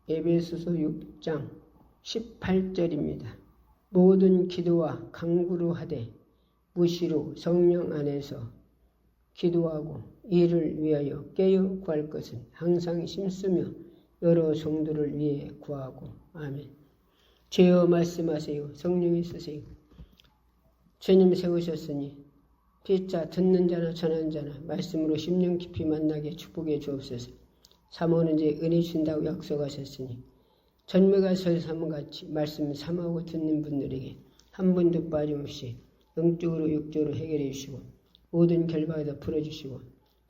에베소서 6장 18절입니다. 모든 기도와 간구로 하되 무시로 성령 안에서 기도하고 이를 위하여 깨어 구할 것은 항상 힘쓰며 여러 성도를 위해 구하고. 아멘. 주여 말씀하세요. 성령이 쓰세요. 주님 세우셨으니 피자 듣는 자나 전하는 자나 말씀으로 심령 깊이 만나게 축복해 주옵소서. 사모는 이제 은혜 준다고 약속하셨으니 전매가 설삼같이 말씀 삼하고 듣는 분들에게 한 분도 빠짐없이 영적으로 육적으로 해결해 주시고 모든 결박에다 풀어주시고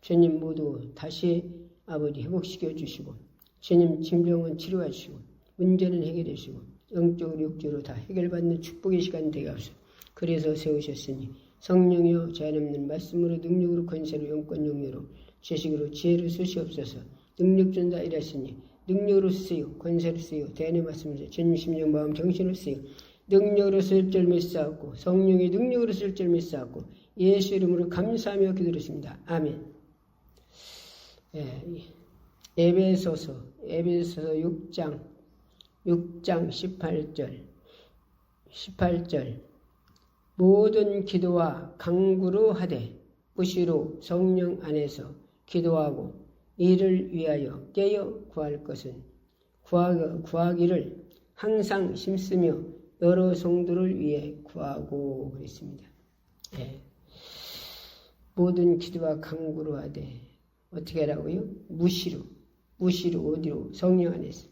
주님 모두 다시 아버지 회복시켜 주시고 주님 질병은 치료해 주시고 문제는 해결해 주시고 영적으로 육적으로 다 해결받는 축복의 시간 되게 하소서. 그래서 세우셨으니 성령이여 제한 없는 말씀으로 능력으로 권세로 영권 용례로 지식으로 지혜를 쓰시옵소서. 능력 준다 이랬으니 능력으로 쓰세요. 권세로 쓰세요. 대안의 말씀으로 주님 심령 마음 정신을 쓰세요. 능력으로 쓸 줄 믿사옵고 성령의 능력으로 쓸 줄 믿사옵고 예수 이름으로 감사하며 기도했습니다. 아멘. 에베소서 6장 18절 모든 기도와 간구로 하되 무시로 성령 안에서 기도하고 이를 위하여 깨어 구할 것은 구하기를 항상 힘쓰며 여러 성도를 위해 구하고 그랬습니다. 모든 기도와 간구로 하되 어떻게 하라고요? 무시로 어디로? 성령 안에서.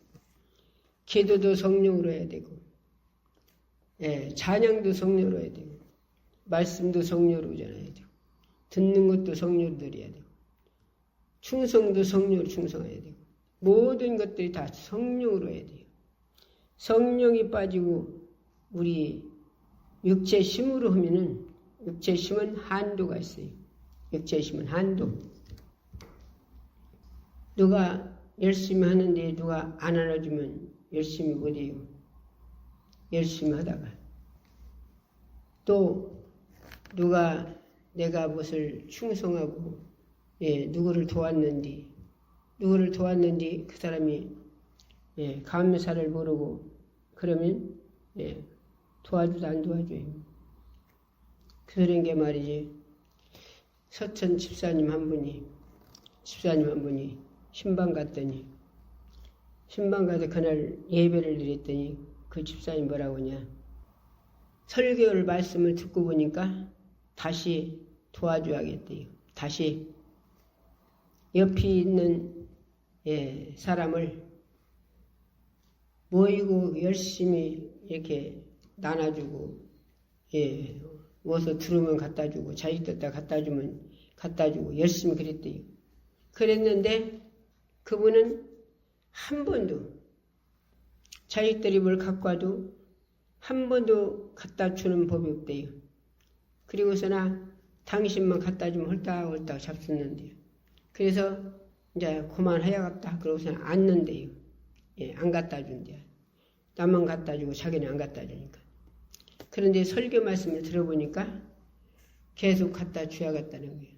기도도 성령으로 해야 되고 찬양도 성령으로 해야 되고 말씀도 성령으로 전해야 되고 듣는 것도 성령으로 드려야 되고 충성도 성령으로 충성해야 되고 모든 것들이 다 성령으로 해야 돼요. 성령이 빠지고 우리 육체 힘으로 하면은 육체 힘은 한도가 있어요. 육체 힘은 한도. 누가 열심히 하는데 누가 안 안아주면 열심히 못해요. 열심히 하다가 또 누가 내가 무엇을 충성하고 누구를 도왔는지 그 사람이 감사를 모르고 그러면 도와줘도 안 도와줘요. 그런 게 말이지. 서천 집사님 한 분이 신방 갔더니 신방 가서 그날 예배를 드렸더니 그 집사님 뭐라고 하냐. 설교를 말씀을 듣고 보니까 다시 도와줘야겠대요. 다시 옆에 있는 사람을 모이고 열심히 이렇게 나눠주고 와서 들으면 갖다주고 자식 떴다 갖다주면 갖다주고 열심히 그랬대요. 그랬는데 그분은 한 번도 자식들이 뭘 갖고 와도 한 번도 갖다 주는 법이 없대요. 그리고서나 당신만 갖다 주면 홀딱 잡수는데요. 그래서 이제 그만해야겠다. 그러고서는 앉는데요. 안 갖다 준대요. 나만 갖다 주고 자기는 안 갖다 주니까. 그런데 설교 말씀을 들어보니까 계속 갖다 줘야겠다는 거예요.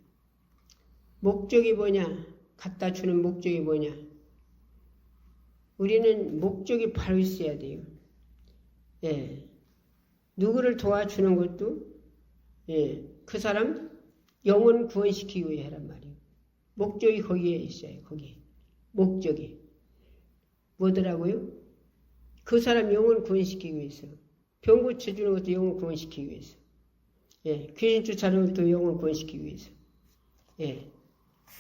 목적이 뭐냐? 갖다 주는 목적이 뭐냐? 우리는 목적이 바로 있어야 돼요. 누구를 도와주는 것도 그 사람 영혼 구원시키기 위해 하란 말이에요. 목적이 거기에 있어요. 거기 목적이 뭐더라고요? 그 사람 영혼 구원시키기 위해서. 병 고쳐주는 것도 영혼 구원시키기 위해서. 귀신 쫓아내는 것도 영혼 구원시키기 위해서.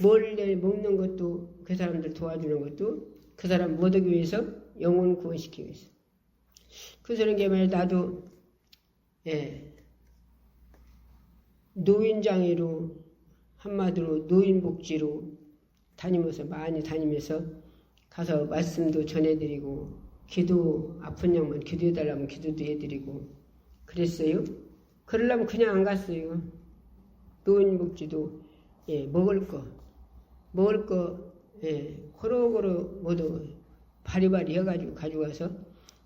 몰래 먹는 것도 그 사람들 도와주는 것도 그 사람 못 오기 위해서 영혼 구원시키기 위해서. 그러는 게 말이야. 나도 노인장애로 한마디로 노인복지로 많이 다니면서 가서 말씀도 전해드리고 기도 아픈 양만 기도해달라면 기도도 해드리고 그랬어요. 그러려면 그냥 안 갔어요. 노인복지도 먹을 거 호로호로 모두 바리바리 해가지고 가져가서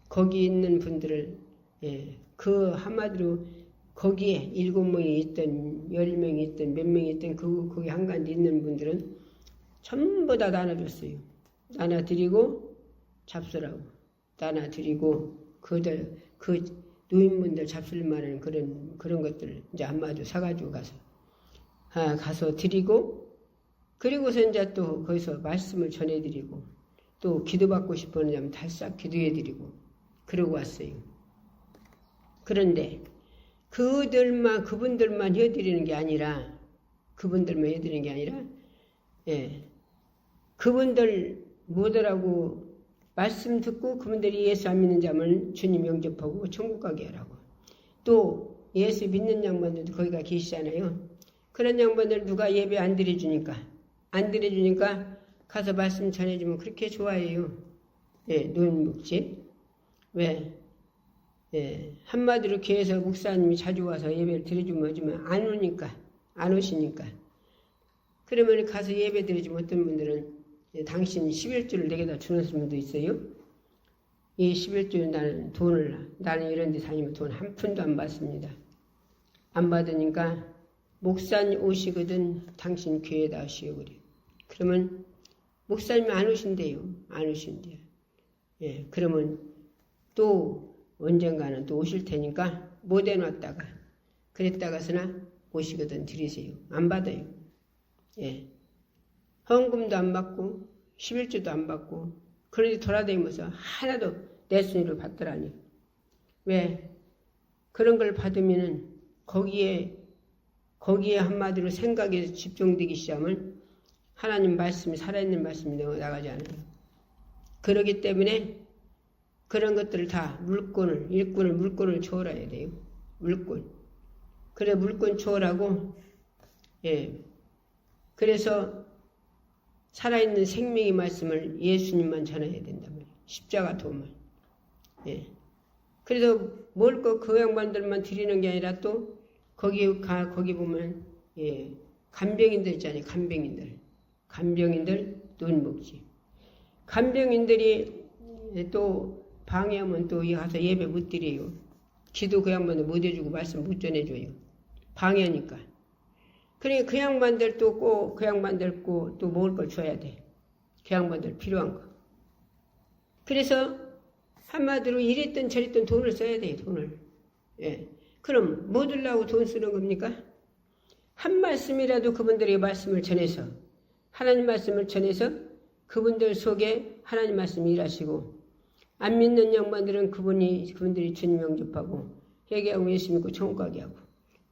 거기 있는 분들을 그 한마디로 거기에 7명이 있든 10명이 있든 몇 명이 있든 거기 한가운데 있는 분들은 전부 다 나눠줬어요. 나눠드리고 잡수라고 따나 드리고 그 노인분들 잡술 만한 그런 것들 이제 한마디로 사가지고 가서 드리고, 그리고서 이제 또 거기서 말씀을 전해드리고, 또 기도받고 싶은 사람 달싹 기도해드리고 그러고 왔어요. 그런데 그분들만 해드리는 게 아니라 그분들 뭐더라고 말씀 듣고 그분들이 예수 안 믿는 자면 주님 영접하고 천국 가게 하라고. 또 예수 믿는 양반들도 거기가 계시잖아요. 그런 양반들 누가 예배 안 드려주니까 가서 말씀 전해주면 그렇게 좋아해요. 노인묵지. 왜? 한마디로 교회에서 목사님이 자주 와서 예배를 드려주면 하지만 안 오시니까. 그러면 가서 예배 드려주면 어떤 분들은 당신 11조를 내게다 주는 분도 있어요. 이 11조는 나는 이런 데 다니면 돈 한 푼도 안 받습니다. 안 받으니까 목사님 오시거든 당신 교회에다 하시오 그래. 그러면 목사님이 안 오신대요. 그러면 또 언젠가는 또 오실 테니까 못 해놨다가 그랬다가서나 오시거든 드리세요. 안 받아요. 헌금도 안 받고 11조도 안 받고 그런데 돌아다니면서 하나도 내 순위를 받더라니. 왜? 그런 걸 받으면은 거기에 한마디로 생각에 집중되기 시작하면 하나님 말씀이 살아있는 말씀이 나가지 않아요. 그러기 때문에 그런 것들을 다 물건을 초월해야 돼요. 물건. 그래 물건 초월하고 그래서 살아있는 생명의 말씀을 예수님만 전해야 된단 말이에요. 십자가 도움을. 그래서 그 양반들만 드리는 게 아니라 또 거기 보면 간병인들 있잖아요. 간병인들 눈목지. 간병인들이 또 방해하면 또 가서 예배 못 드려요. 기도 그 양반들 못 해주고 말씀 못 전해줘요. 방해하니까. 그러니까 그 양반들 또 먹을 걸 줘야 돼. 그 양반들 필요한 거. 그래서 한마디로 이랬든 저랬든 돈을 써야 돼요. 돈을. 그럼 뭐 들라고 돈 쓰는 겁니까? 한 말씀이라도 그분들에게 말씀을 전해서 하나님 말씀을 전해서 그분들 속에 하나님 말씀이 일하시고 안 믿는 양반들은 그분들이 주님 영접하고 회개하고 예수 믿고 천국 가게 하고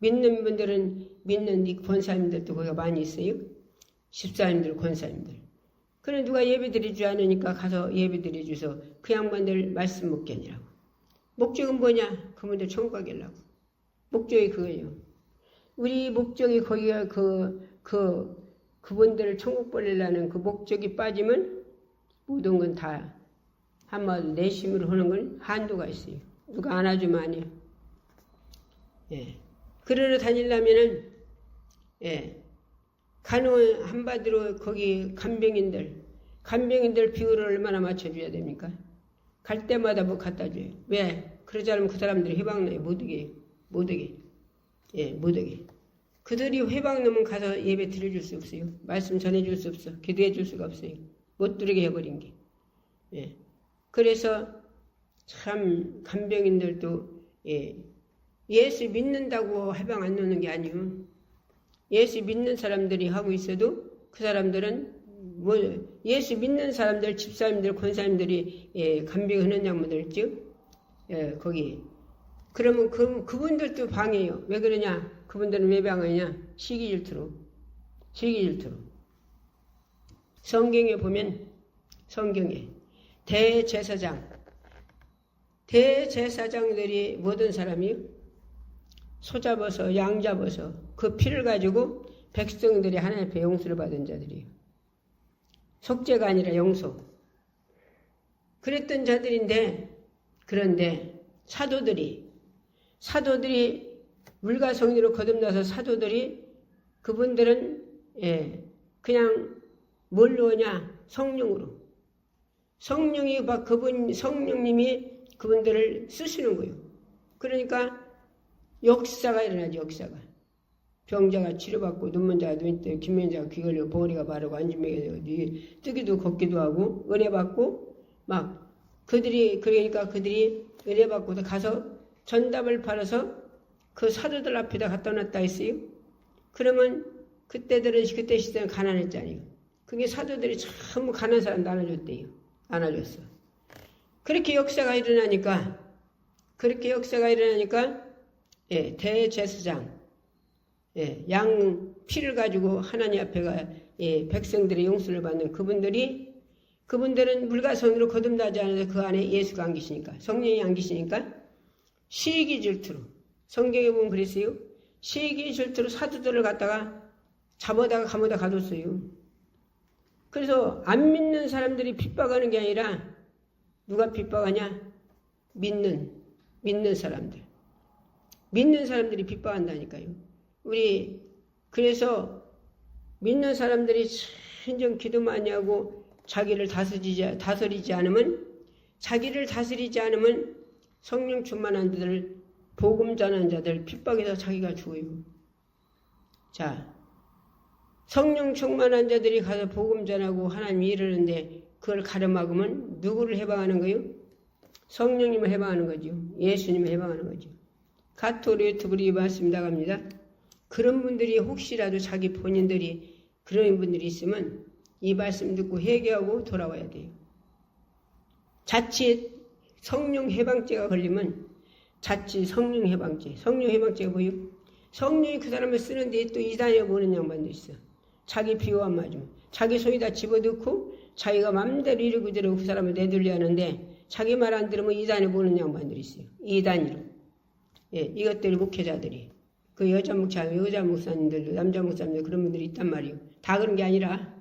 믿는 분들은 믿는 이 권사님들도 거기가 많이 있어요. 집사님들, 권사님들. 그래 누가 예배 드리지 않으니까 가서 예배 드려줘서 그 양반들 말씀 먹게 하니라고. 목적은 뭐냐? 그분들 천국 가게 하려고. 목적이 그거예요. 우리 목적이 거기가 그분들을 천국 보내려는 그 목적이 빠지면 모든 건 다 한마디로 내심으로 하는 건 한도가 있어요. 누가 안아주면 안 해요. 그러러 다니려면은 간호 한마디로 거기 간병인들 비율을 얼마나 맞춰줘야 됩니까? 갈 때마다 뭐 갖다 줘요. 왜? 그러지 않으면 그 사람들이 해방나요. 못 오게. 그들이 해방나면 가서 예배 드려줄 수 없어요. 말씀 전해줄 수 없어. 기도해줄 수가 없어요. 못 들게 해버린 게. 그래서 참 간병인들도 예수 믿는다고 해방 안 놓는 게 아니에요. 예수 믿는 사람들이 하고 있어도 그 사람들은 예수 믿는 사람들, 집사님들, 권사님들이 간병하는 양반들 있죠? 거기. 그러면 그분들도 방해해요. 왜 그러냐? 그분들은 왜 방해하냐? 시기 질투로. 성경에 보면 대제사장들이 모든 사람이 소 잡아서 양 잡아서 그 피를 가지고 백성들이 하나님 앞에 용서를 받은 자들이에요. 속죄가 아니라 용서. 그랬던 자들인데 그런데 사도들이 물과 성리로 거듭나서 사도들이 그분들은 그냥 뭘로 하냐? 성령으로. 성령님이 그분들을 쓰시는 거예요. 그러니까 역사가 일어나죠. 역사가. 병자가 치료받고 눈먼 자가 눈이 뜨고 김면 자가 귀 걸리고 보리가 바르고 안진맥이 되고 뜨기도 걷기도 하고 은혜 받고 막 그러니까 그들이 은혜 받고 가서 전답을 팔아서 그 사도들 앞에다 갖다 놨다 했어요. 그러면 그때 시대는 가난했잖아요. 그게 사도들이 전부 가난한 사람 나눠줬대요. 나눠줬어. 그렇게 역사가 일어나니까 예, 대제사장 예, 양 피를 가지고 하나님 앞에가 예, 백성들의 용서를 받는 그분들은 물과 성으로 거듭나지 않아서 그 안에 예수가 안 계시니까 성령이 안 계시니까 시기 질투로 성경에 보면 그랬어요. 시기 질투로 사도들을 갖다가 잡아다가 감옥에다 가뒀어요. 그래서 안 믿는 사람들이 핍박하는 게 아니라 누가 핍박하냐? 믿는 사람들이 핍박한다니까요. 그래서 믿는 사람들이 진정 기도 많이 하고 자기를 다스리지 않으면 성령 충만한 자들, 복음 전하는 자들 핍박해서 자기가 죽어요. 자, 성령 충만한 자들이 가서 복음 전하고 하나님 이르는데 그걸 가려막으면 누구를 해방하는 거예요? 성령님을 해방하는 거죠. 예수님을 해방하는 거죠. 가톨 유튜브로 이 말씀 나갑니다. 그런 분들이 혹시라도 자기 본인들이 그런 분들이 있으면 이 말씀 듣고 회개하고 돌아와야 돼요. 자칫 성령 해방죄가 걸리면 성령 해방죄가 뭐예요? 성령이 그 사람을 쓰는데 또 이단에 보는 양반도 있어. 자기 비호 안 맞으면 자기 소에다 집어넣고 자기가 마음대로 이러고 저러고 그 사람을 내돌려 하는데 자기 말 안 들으면 이단에 보는 양반들이 있어요. 이단으로. 예, 이것들 목회자들이 그 여자 목사님들도 남자 목사님들 그런 분들이 있단 말이에요. 다 그런 게 아니라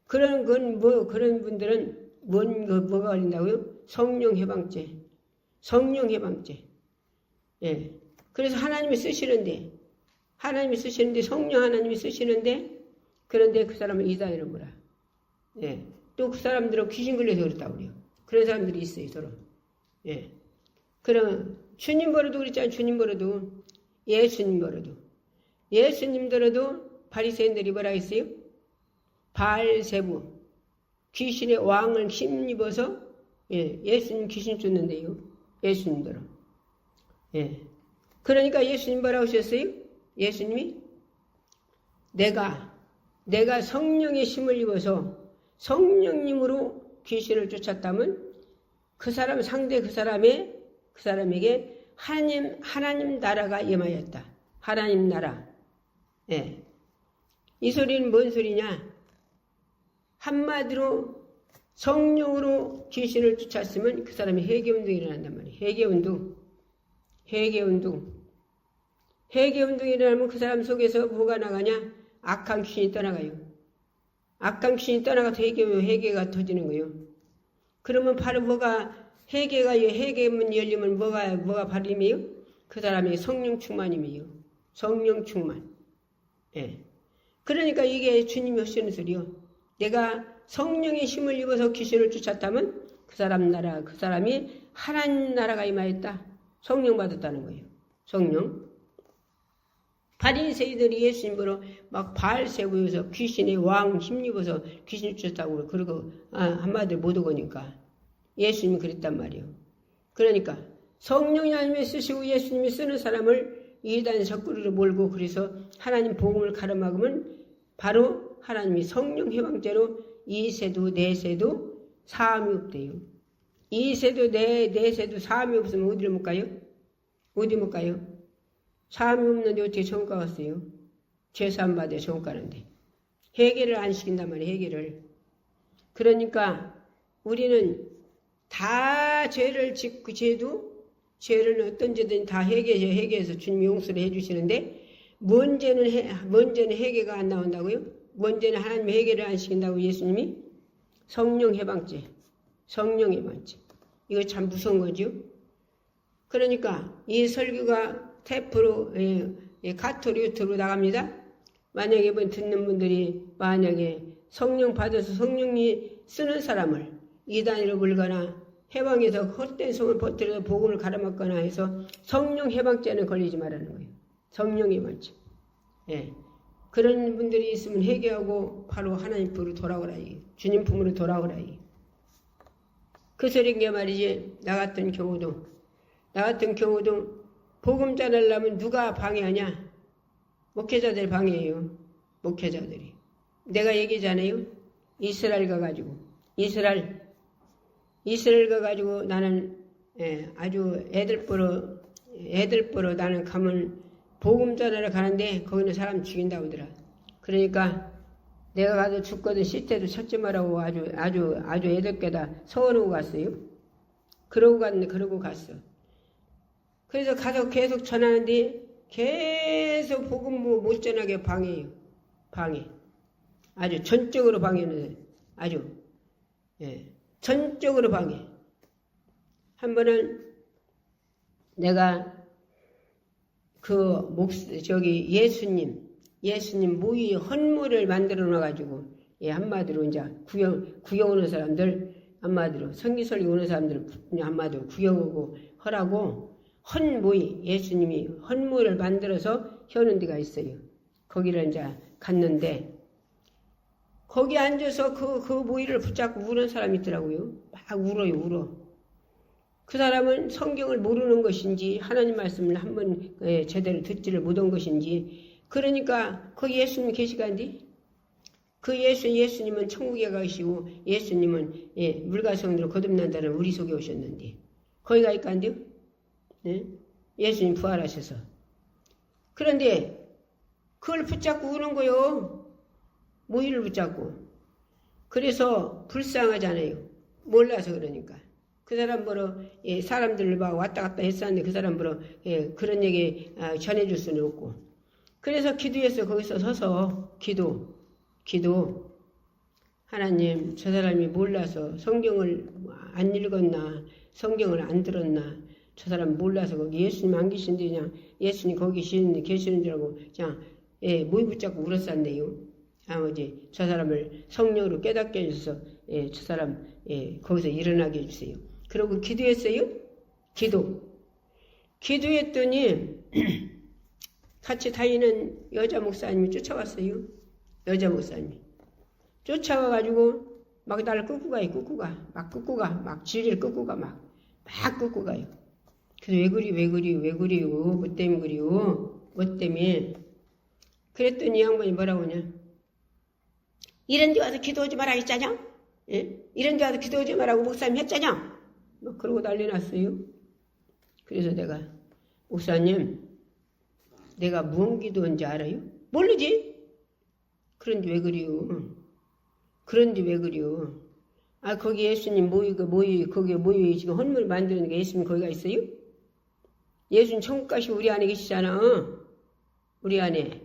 그런 분들은 뭐가 걸린다고요? 성령 해방죄. 예. 그래서 하나님이 쓰시는데 성령 하나님이 쓰시는데 그런데 그 사람을 이단으로 보라. 예. 또 그 사람들은 귀신 걸려서 그렇다고 그래요. 그런 사람들이 있어요, 서로. 예. 그럼 주님 버려도 그랬잖아요. 주님 버려도 예수님들도 바리새인들이 뭐라 했어요? 바알세부 귀신의 왕을 힘입어서 예, 예수님 귀신 쫓는데요. 예수님들은. 예. 그러니까 예수님 뭐라고 하셨어요? 예수님이 내가 성령의 힘을 입어서 성령님으로 귀신을 쫓았다면 그 사람에게 하나님 나라가 임하였다. 하나님 나라. 예. 이 소리는 뭔 소리냐? 한마디로 성령으로 귀신을 쫓았으면 그 사람이 회개운동이 일어난단 말이에요. 회개운동이 일어나면 그 사람 속에서 뭐가 나가냐? 악한 귀신이 떠나가요. 악한 귀신이 떠나가서 회개가 터지는 거예요. 그러면 바로 회개문 열리면 뭐가 바로 임해요? 그 사람이 성령 충만임이에요. 성령 충만. 예. 그러니까 이게 주님이 하시는 소리요. 내가 성령의 힘을 입어서 귀신을 쫓았다면 그 사람이 하나님 나라가 임하였다. 성령 받았다는 거예요. 성령. 바리새인들이 예수님 보러 막 바알세부여서 귀신의 왕 힘입어서 귀신 쫓았다고 그러고 한마디로 못 오거니까 예수님이 그랬단 말이에요. 그러니까 성령이 하나님이 쓰시고 예수님이 쓰는 사람을 이단의 적그리로 몰고 그래서 하나님 복음을 가로막으면 바로 하나님이 성령 해방죄로 2세도 4세도 사함이 없대요. 2세도 4세도 사함이 없으면 어디로 못 가요? 사함이 없는데 어떻게 천국 갔어요? 죄사함 받아야 천국 가는데. 회개를 안 시킨단 말이에요. 회개를. 그러니까 우리는 다 죄를 짓고 죄를 어떤 죄든 다 회개해서 주님 용서를 해주시는데 뭔 죄는 회개가 안 나온다고요? 뭔 죄는 하나님 회개를 안 시킨다고 예수님이? 성령 해방죄. 이거 참 무서운 거죠. 그러니까 이 설교가 테프로 가톨 유튜브로 나갑니다. 만약에 듣는 분들이 만약에 성령 받아서 성령이 쓰는 사람을 이단으로 물거나 해방해서 헛된 성을 퍼뜨려서 복음을 가로막거나 해서 성령 해방죄는 걸리지 말라는 거예요. 성령 해방죄. 예. 그런 분들이 있으면 회개하고 바로 하나님 품으로 돌아오라. 주님 품으로 돌아오라. 그 소린 게 말이지. 나 같은 경우도 복음 전하려면 누가 방해하냐? 목회자들 방해해요. 목회자들이. 내가 얘기잖아요. 이스라엘 가가지고 나는 아주 애들 보러 나는 가면 복음 전하러 가는데 거기는 사람 죽인다고 하더라. 그러니까 내가 가서 죽거든 시태도 찾지 말라고 아주 애들께다 서원하고 갔어요. 그러고 갔어. 그래서 가서 계속 전하는데 계속 복음 못 전하게 방해. 아주 전적으로 방해는 전적으로 방해. 한 번은 내가 예수님 모의 헌물을 만들어 놔가지고, 한마디로 이제 구경 오는 사람들, 한마디로 성기설교 오는 사람들, 한마디로 구경하고 하라고 헌모의, 예수님이 헌물을 만들어서 혀는 데가 있어요. 거기를 이제 갔는데, 거기 앉아서 그 모이를 붙잡고 우는 사람이 있더라고요. 막 울어. 그 사람은 성경을 모르는 것인지 하나님 말씀을 한번 제대로 듣지를 못한 것인지, 그러니까 거기 예수님 계시간디 그 예수님은 천국에 가시고 예수님은 물가성으로 거듭난다는 우리 속에 오셨는데 거기 가 있간디요? 예수님 부활하셔서. 그런데 그걸 붙잡고 우는 거요. 모이를 붙잡고. 그래서 불쌍하잖아요. 몰라서 그러니까. 그 사람 보러 사람들을 막 왔다 갔다 했었는데 그 사람 보러 그런 얘기 전해줄 수는 없고. 그래서 기도해서 거기서 서서 기도. 하나님, 저 사람이 몰라서 성경을 안 읽었나, 성경을 안 들었나, 저 사람 몰라서 거기 예수님 안 계신데 그냥 예수님 거기 계시는 줄 알고 그냥 모이 붙잡고 울었었네요. 아버지, 저 사람을 성령으로 깨닫게 해주셔서 저 사람 거기서 일어나게 해주세요. 그러고 기도했어요. 기도했더니 같이 다니는 여자 목사님이 쫓아왔어요. 여자 목사님이 쫓아와가지고 막 나를 끌고 가. 막 지리를 끌고 가. 막 끌고 가요. 그래서 왜 그리요? 뭐 때문에 그리요? 뭐 때문에? 그랬더니 이 양반이 뭐라고 하냐? 이런 데 와서 기도하지 마라 했잖아? 이런 데 와서 기도하지 마라고 목사님 했잖아? 막 그러고 난리 났어요. 그래서 내가, 목사님, 내가 무슨 기도한지 알아요? 모르지? 그런데 왜 그리요? 아, 거기 예수님 거기 모이 지금 헌물 만드는 게 예수님 거기가 있어요? 예수님 천국 가시고 우리 안에 계시잖아. 우리 안에.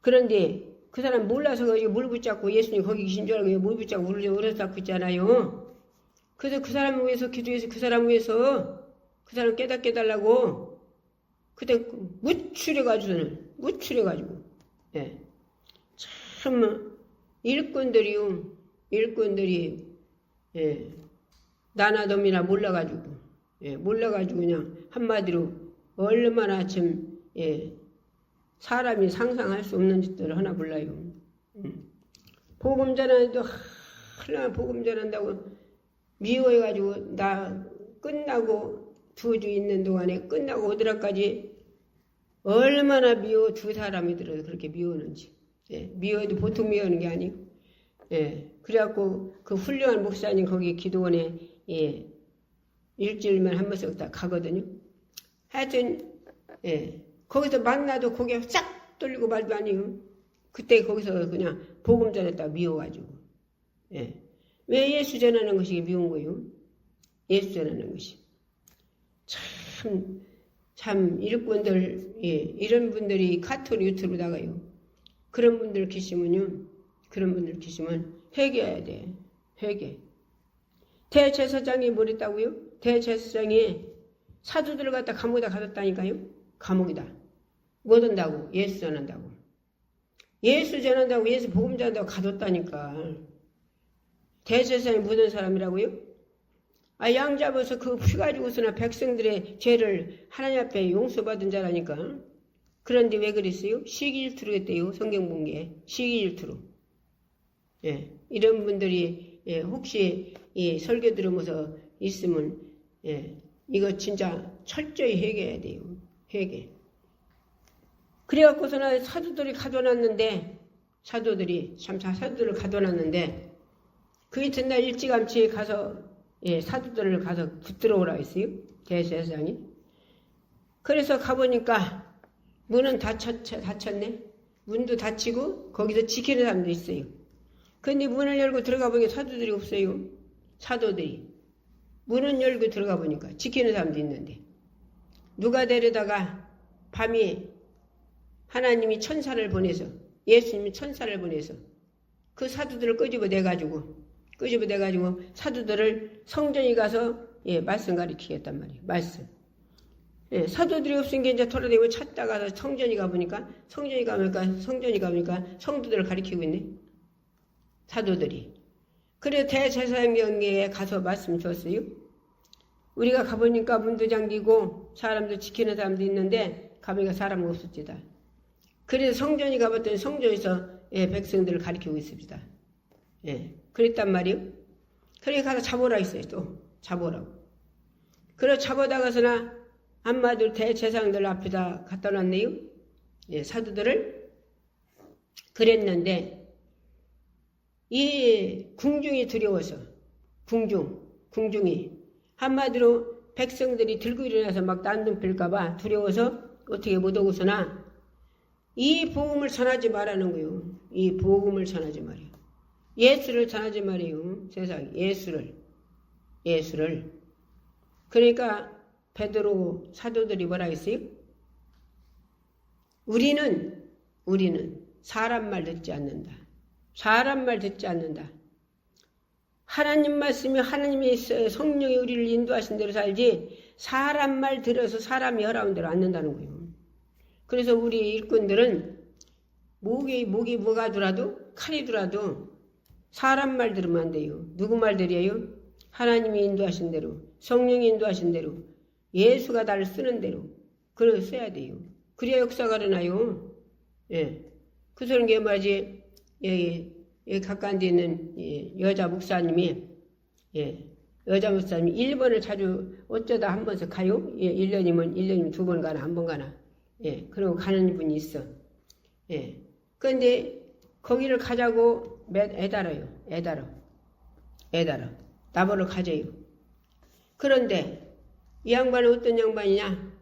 그런데 그 사람 몰라서 물 붙잡고 예수님 거기 계신 줄 알고 물 붙잡고 울어서 있잖아요. 그래서 그 사람을 위해서 기도해서 그 사람 깨닫게 해달라고 그때 무출해가지고 참 일꾼들이 나나돔이나 몰라가지고 그냥 한마디로 얼마나 참 사람이 상상할 수 없는 짓들을 하나 몰라요. 복음 전하는데도 하나 복음 전한다고 미워해가지고 나 끝나고 2주 있는 동안에 끝나고 오더라까지 얼마나 미워 두 사람이 들어서 그렇게 미워하는지. 미워해도 보통 미워하는 게 아니고. 그래갖고 그 훌륭한 목사님 거기 기도원에 일주일만 한 번씩 다 가거든요. 하여튼 거기서 만나도 고개 싹 돌리고 말도 아니에요. 그때 거기서 그냥 복음 전했다 미워가지고. 왜 예수 전하는 것이 미운 거예요? 예수 전하는 것이. 참 일꾼들 이런 분들이 카톨 유튜브 나가요. 그런 분들 계시면 회개해야 돼. 회개. 대제사장이 뭘 했다고요? 대제사장이 사도들을 갖다 감옥에다 가뒀다니까요. 감옥이다. 뭐 한다고? 예수 전한다고. 예수 복음 전한다고 가뒀다니까. 대제사장이 묻은 사람이라고요? 양 잡아서 그 피 가지고서나 백성들의 죄를 하나님 앞에 용서받은 자라니까. 그런데 왜 그랬어요? 시기질투로 했대요. 성경 본 게. 시기질투로. 이런 분들이 혹시 이 설교 들으면서 있으면 이거 진짜 철저히 회개해야 돼요. 회개. 그래갖고서는 사도들이 가둬놨는데 사도들을 가둬놨는데 그 이튿날 일찌감치 가서 사도들을 가서 붙들어 오라 했어요. 대제사장이. 그래서 가보니까 문은 닫혔네. 문도 닫히고 거기서 지키는 사람도 있어요. 근데 문을 열고 들어가 보니까 사도들이 없어요. 사도들이. 문은 열고 들어가 보니까 지키는 사람도 있는데 누가 데려다가 밤에 하나님이 천사를 보내서 예수님이 천사를 보내서 그 사도들을 끄집어내가지고 사도들을 성전에 가서 말씀 가르치겠단 말이에요. 말씀. 사도들이 없은 게 이제 돌아다니고 찾다가 성전에 가보니까 성도들을 가르치고 있네. 사도들이. 그래서 대제사장에게 가서 말씀 줬어요. 우리가 가보니까 문도 잠기고 사람도 지키는 사람도 있는데 가보니까 사람은 없었지다. 그래서 성전에 가봤더니 성전에서 백성들을 가르치고 있습니다. 그랬단 말이요. 그래 가서 잡으라 했어요. 또 잡으라고. 그래 잡아다가서나 한마디로 대제사장들 앞에다 갖다 놨네요. 사도들을. 그랬는데 이 궁중이 두려워서 궁중이 한마디로 백성들이 들고 일어나서 막 난동 필까봐 두려워서 어떻게 못 오고서나 이 복음을 전하지 말라는 거예요. 이 복음을 전하지 말아요. 예수를 전하지 말아요. 세상 예수를. 그러니까 베드로 사도들이 뭐라 했어요? 우리는 사람 말 듣지 않는다. 하나님 말씀이 하나님의 성령이 우리를 인도하신 대로 살지 사람 말 들어서 사람이 허락한 대로 않는다는 거예요. 그래서 우리 일꾼들은 목이 뭐가 더라도 칼이 더라도 사람 말 들으면 안 돼요. 누구 말 들어요? 하나님이 인도하신 대로 성령이 인도하신 대로 예수가 나를 쓰는 대로 그걸 써야 돼요. 그래야 역사가 일어나요. 그 소리는 게 뭐지? 여기 가까운 데 있는 여자 목사님이 일본을 자주 어쩌다 한 번씩 가요. 1년이면 2번 가나 한 번 가나. 그리고 가는 분이 있어. 그런데 거기를 가자고 애달아요. 나보러 가져요. 그런데 이 양반은 어떤 양반이냐?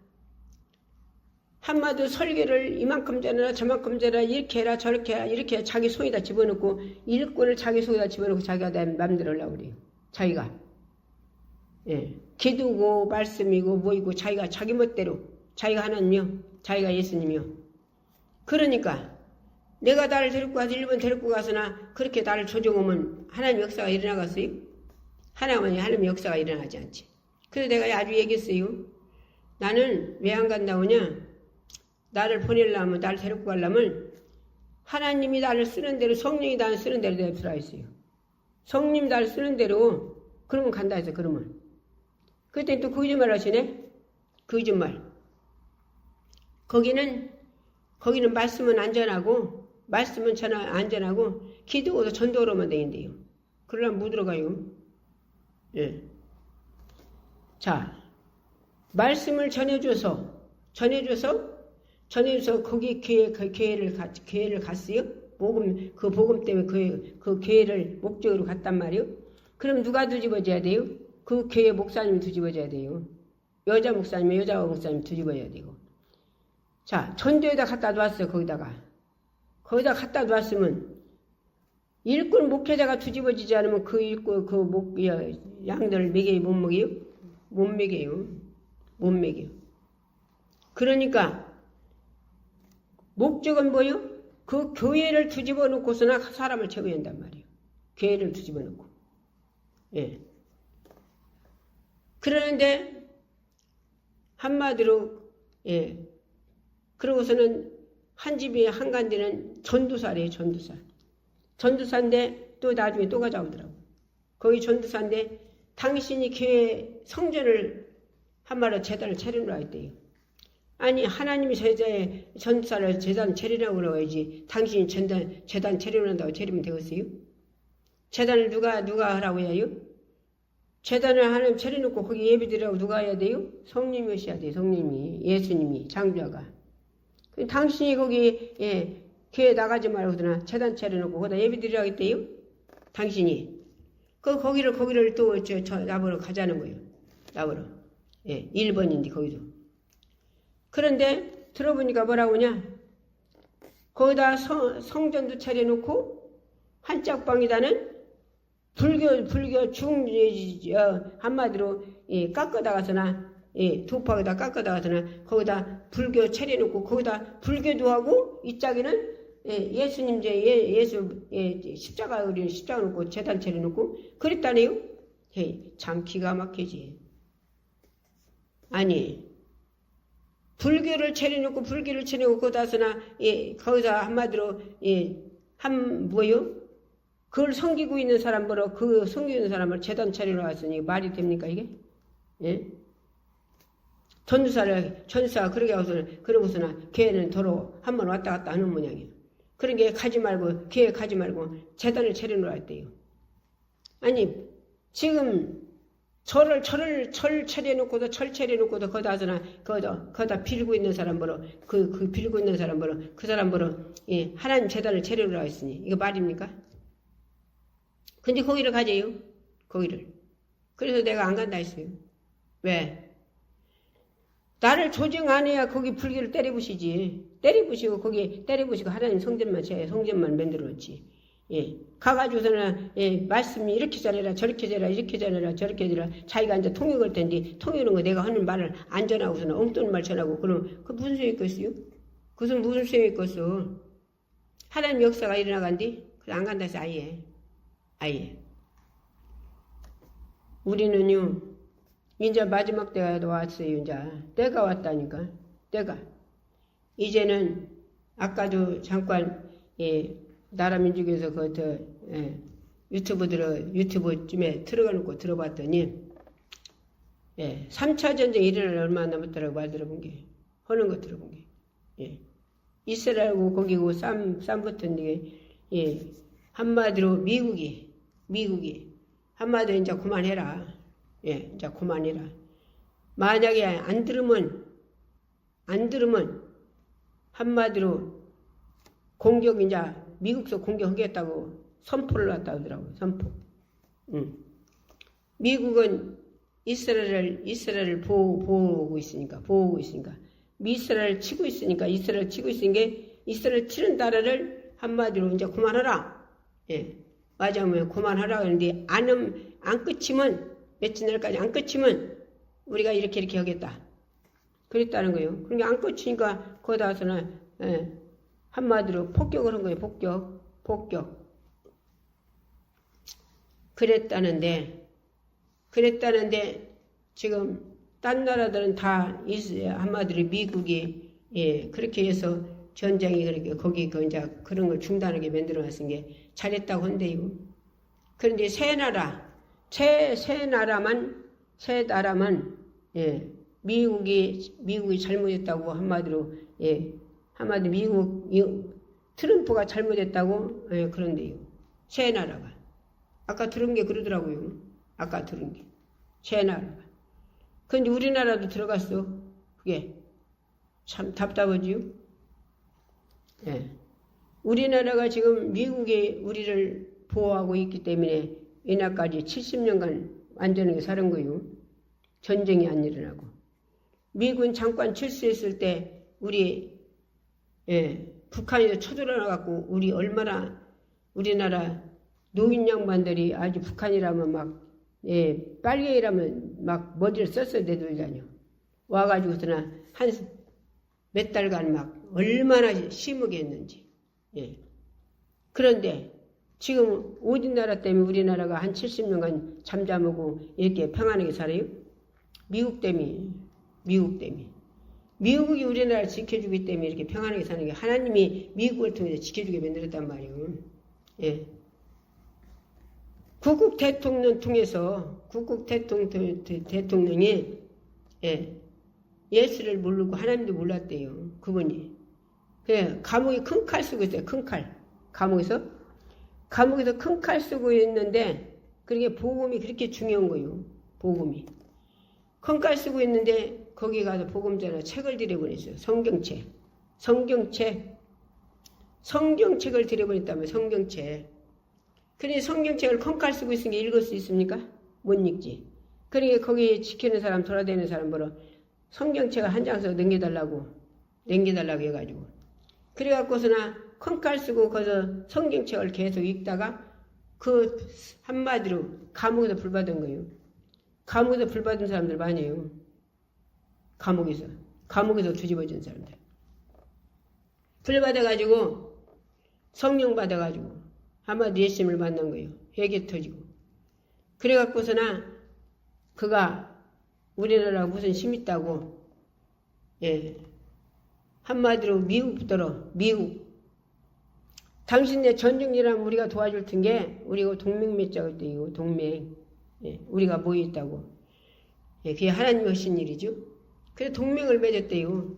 한마디로 설교를 이만큼 전해라 저만큼 전해라 이렇게 해라 저렇게 해라 이렇게 자기 손에다 집어넣고 일꾼을 자기 손에다 집어넣고 자기가 내 맘대로 하려고 그래요. 자기가. 기도고 말씀이고 뭐이고 자기가 자기 멋대로 자기가 하나님이요. 자기가 예수님이요. 그러니까 내가 나를 데리고 가서 일본 데리고 가서나 그렇게 나를 조종하면 하나님 역사가 일어나겠어요? 하나님 역사가 일어나지 않지. 그래서 내가 아주 얘기했어요. 나는 왜 안 간다오냐? 나를 보내려면 나를 데리고 가려면 하나님이 나를 쓰는 대로 성령이 나를 쓰는 대로 내가 했어요. 성령이 나를 쓰는 대로 그러면 간다 해서 그러면. 그랬더니 또 거짓말 하시네. 거짓말. 거기는 말씀은 안전하고 말씀은 안전하고 기도도 전도로만 되는데요. 그러려면 못 들어가요. 자, 말씀을 전해줘서 거기 교회를 갔어요. 그 복음 때문에 그 교회를 목적으로 갔단 말이에요. 그럼 누가 뒤집어져야 돼요? 그 교회 목사님이 뒤집어져야 돼요. 여자 목사님 뒤집어져야 되고. 자, 전도에다 갖다 놨어요. 거기다 갖다 놨으면 일꾼 목회자가 뒤집어지지 않으면 그 일꾼 양들 먹여요? 못 먹여요? 못 먹여요. 그러니까 목적은 뭐요? 그 교회를 뒤집어 놓고서나 사람을 채워야 한단 말이에요. 교회를 뒤집어 놓고. 그러는데 한마디로 그러고서는 한 집이 한간데는 전도사래요. 전도사인데 또 나중에 또 가져오더라고. 거기 전도사인데 당신이 교회 성전을 한마디로 제단을 차리느라 했대요. 아니 하나님이 전도사를 제단 차리라고 그러야지 당신이 제단 차리는다고 차리면 되겠어요? 제단을 누가 하라고 해요? 제단을 하나님 차려놓고 거기 예배드리라고 누가 해야 돼요? 성령이 오셔야 돼요. 성령이. 예수님이. 창조자가. 당신이 거기 교회 나가지 말고 그러나 제단 차려놓고 거기다 예배드리라고 했대요? 당신이. 거기를 또 나보러 가자는 거예요. 나보러. 1번인데 거기도. 그런데 들어보니까 뭐라고 하냐? 거기다 성전도 차려놓고 한짝방에다는 불교 한마디로 깎아다가서나 도파에다 깎아다가서나 거기다 불교 차려놓고 거기다 불교도 하고 이 짝에는 예수님 예수 십자가 우리 십자가 놓고 제단 차려놓고 그랬다네요. 참 기가 막히지. 아니 불교를 차려놓고 거기다서나 거기다 한마디로 뭐요? 그걸 섬기고 있는 사람으로 그 섬기고 있는 사람을 제단 차려놨으니 말이 됩니까 이게? 전사가 그러게 하고서는 그러고서나 교회는 도로 한번 왔다 갔다 하는 모양이에요. 그런 게 가지 말고 교회 가지 말고 제단을 차려놓으라 했대요. 아니 지금 철 차려놓고도 거기다 빌고 있는 사람으로 그 빌고 있는 사람으로 그 사람으로 하나님 제단을 차려놓으라 했으니 이거 말입니까? 근데 거기를 가재요. 거기를. 그래서 내가 안 간다 했어요. 왜? 나를 조정 안 해야 거기 불교를 때려부시지. 때려부시고 거기 때려부시고 하나님 성전만 만들어놓지. 가가지고서는 말씀이 이렇게 잘해라 저렇게 잘해라 이렇게 잘해라 저렇게 잘해라 자기가 이제 통역할 텐데 통역하는 거 내가 하는 말을 안 전하고서는 엉뚱한 말 전하고 그럼 그 무슨 소용이 있겠어요? 그것은 무슨 소용이 있겠어? 하나님 역사가 일어나간디? 그래 안 간다 해서 아예. 우리는요, 이제 마지막 때가 왔어요, 이제. 때가 왔다니까, 때가. 이제는, 아까도 잠깐, 나라민족에서 유튜브쯤에 들어가놓고 들어봤더니, 3차 전쟁이 일어날 얼마 남았더라고 말 들어본 게. 하는 거 들어본 게. 이스라엘하고 거기고 쌈 붙은 게, 한마디로 미국이 한마디로 이제 그만해라. 이제 그만해라. 만약에 안 들으면 한마디로 공격 이제 미국서 공격하겠다고 선포를 했다 하더라고요. 선포. 미국은 이스라엘을 보호하고 있으니까 이스라엘 치고 있으니까 이스라엘 치는 나라를 한마디로 이제 그만하라. 맞아요. 그만하라 그러는데 안 끝이면 며칠 날까지 안 끝이면 우리가 이렇게 하겠다. 그랬다는 거예요. 그러니까 안 끝이니까 거기다 와서는 한마디로 폭격을 한 거예요. 폭격. 그랬다는데 지금 딴 나라들은 다 한마디로 미국이 그렇게 해서 전쟁이 그렇게 거기 이제 그런 걸 중단하게 만들어놨은 게 잘했다고 한대요. 그런데 새 나라만 미국이 잘못했다고 한마디로 미국 트럼프가 잘못했다고 그런데요. 새 나라가 아까 들은 게 그러더라고요. 새 나라가. 그런데 우리나라도 들어갔어. 그게 참 답답하지요. 우리나라가 지금 미국이 우리를 보호하고 있기 때문에 이날까지 70년간 안전하게 사는 거예요. 전쟁이 안 일어나고. 미군 잠깐 출수했을 때 우리 북한에서 쳐들어나갖고 우리나라 노인 양반들이 아주 북한이라면 막 빨갱이라면 막 머리를 써서 내돌다녀. 와가지고서나 한 몇 달간 막 얼마나 심하게 했는지. 그런데 지금 어디 나라 때문에 우리나라가 한 70년간 잠잠하고 이렇게 평안하게 살아요? 미국 때문에. 미국이 우리나라를 지켜주기 때문에 이렇게 평안하게 사는 게 하나님이 미국을 통해서 지켜주게 만들었단 말이에요. 구국 대통령 통해서 대통령이 예수를 모르고 하나님도 몰랐대요. 그분이. 감옥에 큰 칼 쓰고 있어요. 큰 칼. 감옥에서 큰 칼 쓰고 있는데 그게 복음이 그렇게 중요한 거예요. 복음이. 콩칼 쓰고 있는데 거기 가서 복음전에 책을 들여보냈어요. 성경책을 들여보냈다면 성경책. 그러니 성경책을 콩칼 쓰고 있으니까 읽을 수 있습니까? 못 읽지. 그러니까 거기 지키는 사람, 돌아다니는 사람 보러 성경책을 한 장 써서 넘겨달라고 해가지고. 그래갖고서나 콩칼 쓰고 거기서 성경책을 계속 읽다가 그 한마디로 감옥에서 불받은 거예요. 감옥에서 불받은 사람들 많이에요. 감옥에서 뒤집어진 사람들. 불받아가지고 성령 받아가지고 한마디 예수님을 만난 거예요. 회개 터지고. 그래갖고서나 그가 우리나라가 무슨 힘 있다고, 예, 한마디로 미국. 당신네 전쟁이라면 우리가 도와줄 텐게 우리가 동맹 맺자고 때이고 동맹. 예, 우리가 모여 있다고. 예, 그게 하나님이 하신 일이죠. 그래서 동맹을 맺었대요.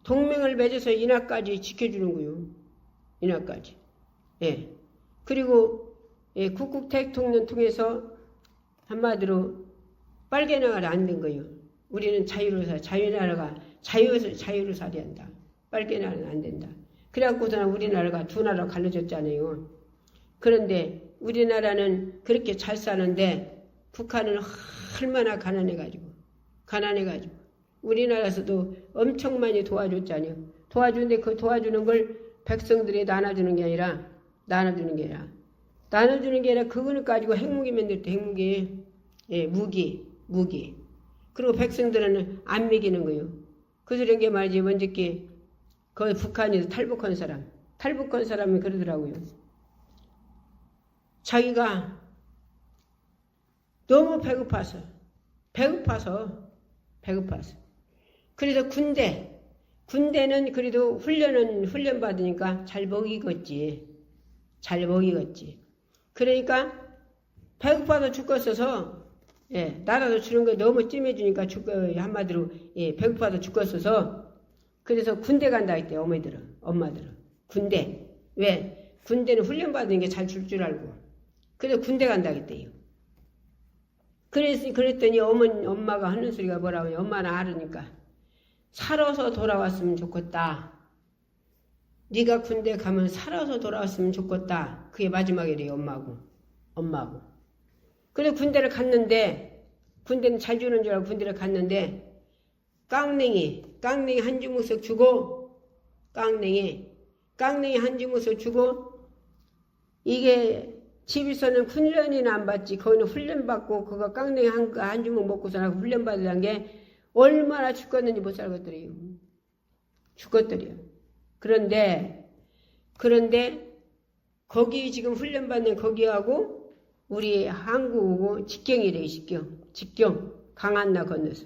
동맹을 맺어서 인하까지 지켜주는 거요. 인하까지. 예. 그리고 예, 국국 대통령 통해서 한마디로 빨개 나라가 안 된 거예요. 우리는 자유나라가 자유로 살아야 한다. 빨개 나라는 안 된다. 그래갖고서는 우리나라가 두 나라로 갈라졌잖아요. 그런데 우리나라는 그렇게 잘 사는데 북한은 얼마나 가난해가지고 우리나라에서도 엄청 많이 도와줬잖아요. 도와주는데 그 도와주는 걸 백성들이 나눠주는 게 아니라 그거를 가지고 핵무기 만들 때 핵무기, 예, 무기. 그리고 백성들은 안 먹이는 거예요. 그런 게 말이지. 먼저께 그 북한에서 탈북한 사람이 그러더라고요. 자기가 너무 배고파서. 그래서 군대는 그래도 훈련 받으니까 잘 먹이겠지. 그러니까 배고파서 죽겠어서, 예, 나라도 주는 거 너무 찜해주니까 한마디로, 예, 배고파서 죽겠어서, 그래서 군대 간다 했대, 엄마들은. 군대. 왜? 군대는 훈련 받는 게 잘 줄 줄 알고. 그래서 군대 간다 했대요. 그랬더니 엄마가 하는 소리가 뭐라고요? 엄마는 알으니까. 살아서 돌아왔으면 좋겠다. 네가 군대 가면 살아서 돌아왔으면 좋겠다. 그게 마지막이래요, 엄마하고. 그래 군대를 갔는데, 군대는 잘 주는 줄 알고 군대를 갔는데, 깡냉이 한 주먹씩 주고, 깡냉이 한 주먹씩 주고, 이게 집에서는 훈련이나 안 받지. 거기는 훈련 받고 그거 깡냉이 한 주먹 먹고서 훈련 받으란 게 얼마나 죽겠는지 못 살겠더래요. 그런데 거기 지금 훈련 받는 거기하고 우리 한국하고 직경이래요. 직경 강한나 건너서.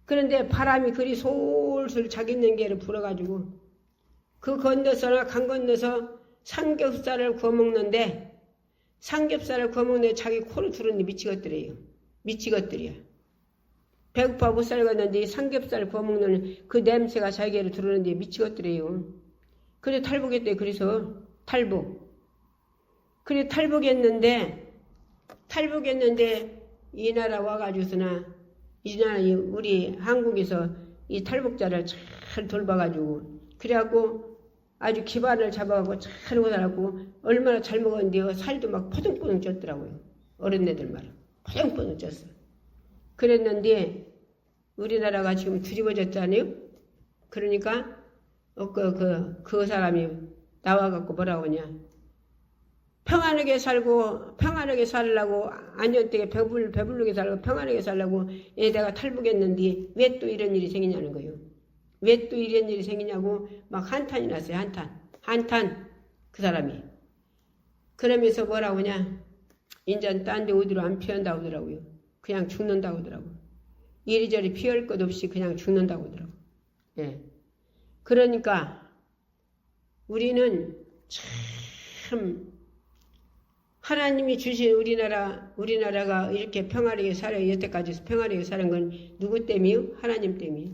그런데 바람이 그리 솔솔 자기는 게를 불어가지고 그 건너서나 강 건너서 삼겹살을 구워 먹는데 자기 코를 두르는데 미치겠더래요. 배고파 못 살겠는데 삼겹살 구워 먹는 그 냄새가 자기를 두르는데 미치겠더래요. 그래 탈북했대요. 그래서 탈북했는데 이 나라 와가지고서나 이 나라 우리 한국에서 이 탈북자를 잘 돌봐가지고 그래갖고 아주 기반을 잡아가고 잘 살았고 얼마나 잘 먹었는데요. 살도 막 포동포동 쪘더라고요. 어린애들 말은 포동포동 쪘어. 그랬는데 우리나라가 지금 뒤집어졌잖아요. 그러니까 그 사람이 나와갖고 뭐라고 하냐. 평안하게 살라고 안전되게 배부르게 살고 평안하게 살라고 얘다가 탈북했는데 왜 또 이런 일이 생기냐는 거예요. 왜 또 이런 일이 생기냐고 막 한탄이 났어요. 한탄 그 사람이. 그러면서 뭐라고 하냐. 인전 딴 데 어디로 안 피한다고 하더라고요. 그냥 죽는다고 하더라고요. 이리저리 피할 것 없이 그냥 죽는다고 하더라고요. 예. 그러니까 우리는 참 하나님이 주신 우리나라가 이렇게 평화롭게 살아요. 여태까지 평화롭게 사는 건 누구 때문이요? 하나님 때문이요.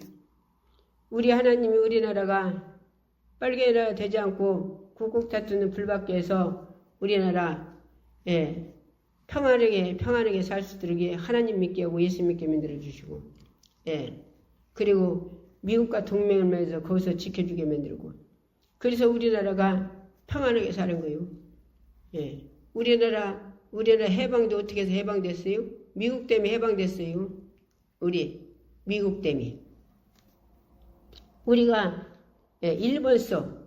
우리 하나님이 우리나라가 빨개나 되지 않고 국국 다투는 불밖에 해서 우리나라, 예, 평안하게 살 수 있도록 하나님 믿게 하고 예수 믿게 만들어 주시고, 그리고 미국과 동맹을 맺어서 거기서 지켜주게 만들고, 그래서 우리나라가 평안하게 사는 거예요. 우리나라 해방도 어떻게 해서 해방됐어요? 미국 때문에 해방됐어요. 우리 미국 때문에. 우리가 일본서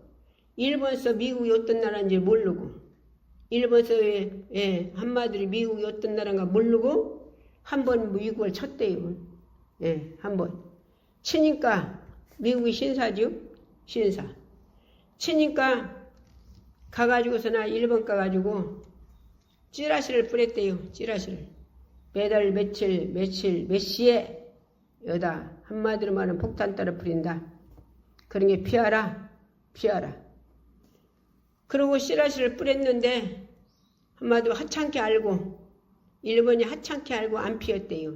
미국이 어떤 나라인지 모르고, 일본서에 한마디로 미국이 어떤 나라인가 모르고 한번 미국을 쳤대요. 한번 치니까 미국이 신사죠. 신사 치니까 가가지고서나 일본 가가지고 찌라시를 뿌렸대요. 찌라시를 매달 며칠 몇 시에 여다 한마디로 말하면 폭탄 따라 뿌린다. 그런 게 피하라. 그러고 찌라시를 뿌렸는데 한마디로 하찮게 알고, 일본이 하찮게 알고 안 피웠대요.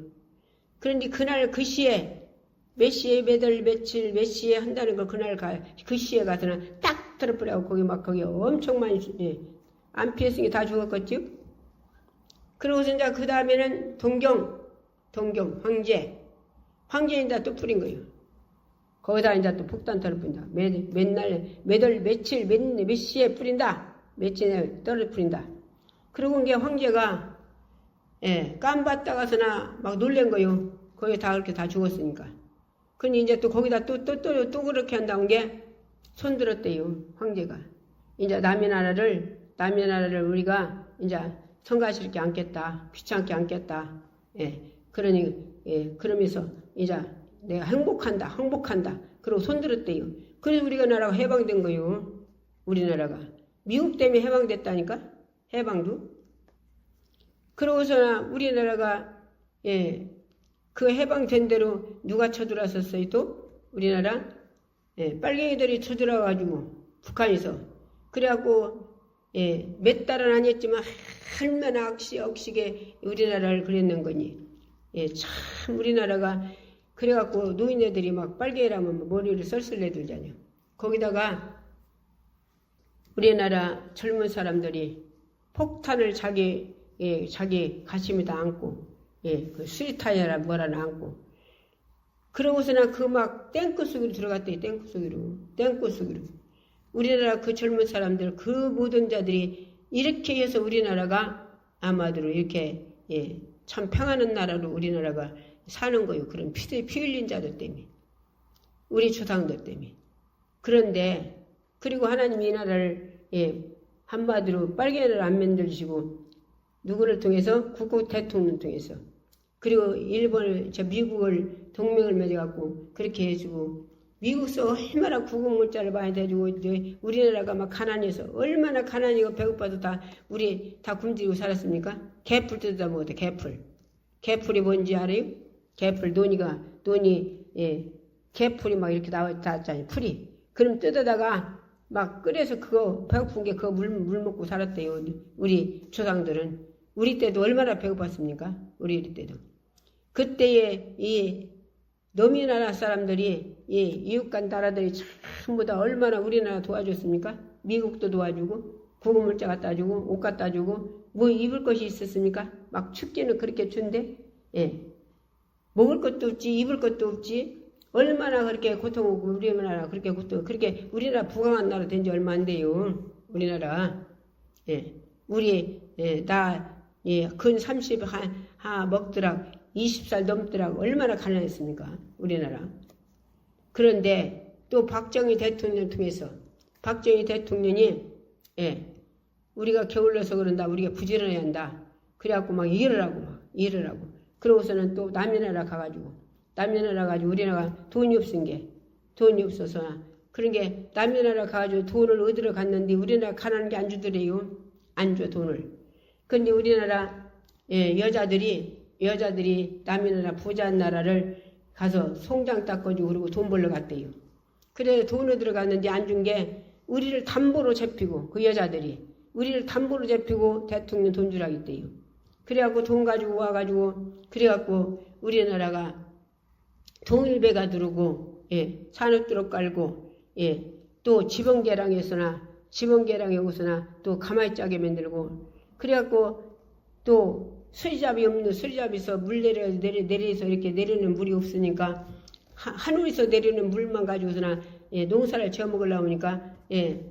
그런데 그날 그 시에 몇 시에 매달 며칠 몇 시에 한다는 걸 그날 그 시에 가서는 딱 들어버려고 거기 엄청 많이 안 피했으니 다 죽었겠죠. 그러고서 이제 그 다음에는 동경 황제인다 또 뿌린 거예요. 거기다 이제 또 폭탄 떨어 뿌린다. 매달 며칠 몇 시에 뿌린다. 며칠에 떨어 뿌린다. 그러고 이게 황제가 깜받다가서나 막 놀란 거요. 거기 다 그렇게 다 죽었으니까. 근데 이제 또 거기다 또 그렇게 한다는 게 손들었대요. 황제가. 이제 남의 나라를 우리가 이제 성가스럽게 안겠다. 귀찮게 안겠다. 그러면서 이제 내가 행복한다. 그러고 손들었대요. 그래서 우리가 나라가 해방된 거요. 우리나라가. 미국 때문에 해방됐다니까? 해방도. 그러고서 우리나라가 그 해방된 대로 누가 쳐들어왔었어요 또? 우리나라? 빨갱이들이 쳐들어와가지고 북한에서. 그래갖고 몇 달은 아니었지만 얼마나 억식에 우리나라를 그랬는 거니. 참 우리나라가 그래갖고 노인네들이 막 빨갱이라면 머리를 썰썰내 들잖아요. 거기다가 우리나라 젊은 사람들이 폭탄을 자기 가슴에다 안고, 그 수리타이어라 뭐라나 안고, 그러고서나 그 막 탱크 속으로 들어갔대. 탱크 속으로. 우리나라 그 젊은 사람들, 그 모든 자들이 이렇게 해서 우리나라가 아마도 이렇게 참 평안한 나라로 우리나라가 사는 거예요. 그런 피 흘린 자들 때문에. 우리 조상들 때문에. 그런데 그리고 하나님이 이 나라를 한마디로 빨갱이를 안 만들시고 누구를 통해서? 국고 대통령 통해서. 그리고 미국을 동맹을 맺어갖고 그렇게 해주고, 미국서 얼마나 구국물자를 많이 대주고, 우리나라가 막 가난해서 얼마나 가난이고 배고파도 우리 다 굶주리고 살았습니까? 개풀 뜯어다 먹었대. 개풀이 뭔지 알아요? 개풀 논이 개풀이 막 이렇게 나왔잖아요. 풀이. 그럼 뜯어다가 막 끓여서 그거 배고픈 게 그거 물 먹고 살았대요. 우리 조상들은. 우리 때도 얼마나 배고팠습니까? 우리 때도. 그때에 이 너미나라 사람들이 이웃간 나라들이 전부 다 얼마나 우리나라 도와줬습니까? 미국도 도와주고 구급물자 갖다 주고 옷 갖다 주고 뭐 입을 것이 있었습니까? 막 춥기는 그렇게 춘데 먹을 것도 없지 입을 것도 없지. 얼마나 그렇게 고통하고 우리나라 그렇게 우리나라 부강한 나라 된 지 얼마 안 돼요. 우리나라. 근 30 먹더라 20살 넘더라고. 얼마나 가난했습니까? 우리나라. 그런데 또 박정희 대통령을 통해서 박정희 대통령이 우리가 게을러서 그런다. 우리가 부지런해야 한다. 그래갖고 막 일을 하고 그러고서는 또 남의 나라 가가지고 우리나라가 돈이 없어서 그런 게 남의 나라 가가지고 돈을 얻으러 갔는데 우리나라 가난한 게 안 주더래요. 안 줘 돈을. 근데 우리나라 여자들이 남의 나라 부자한 나라를 가서 송장 닦아주고 그러고 돈 벌러 갔대요. 그래서 돈을 들어갔는데 안 준 게 우리를 담보로 잡히고 그 여자들이 우리를 담보로 잡히고 대통령 돈 주라고 했대요. 그래갖고 돈 가지고 와가지고 그래갖고 우리나라가 통일배가 들어오고 산업도로 깔고 또 지번계량에 오거나 또 가마이 짜게 만들고 그래갖고 또 수리잡이 없는 수리잡이서 물 내려서 이렇게 내리는 물이 없으니까 하늘에서 내리는 물만 가지고서나 예, 농사를 지어 먹으려고 하니까 예,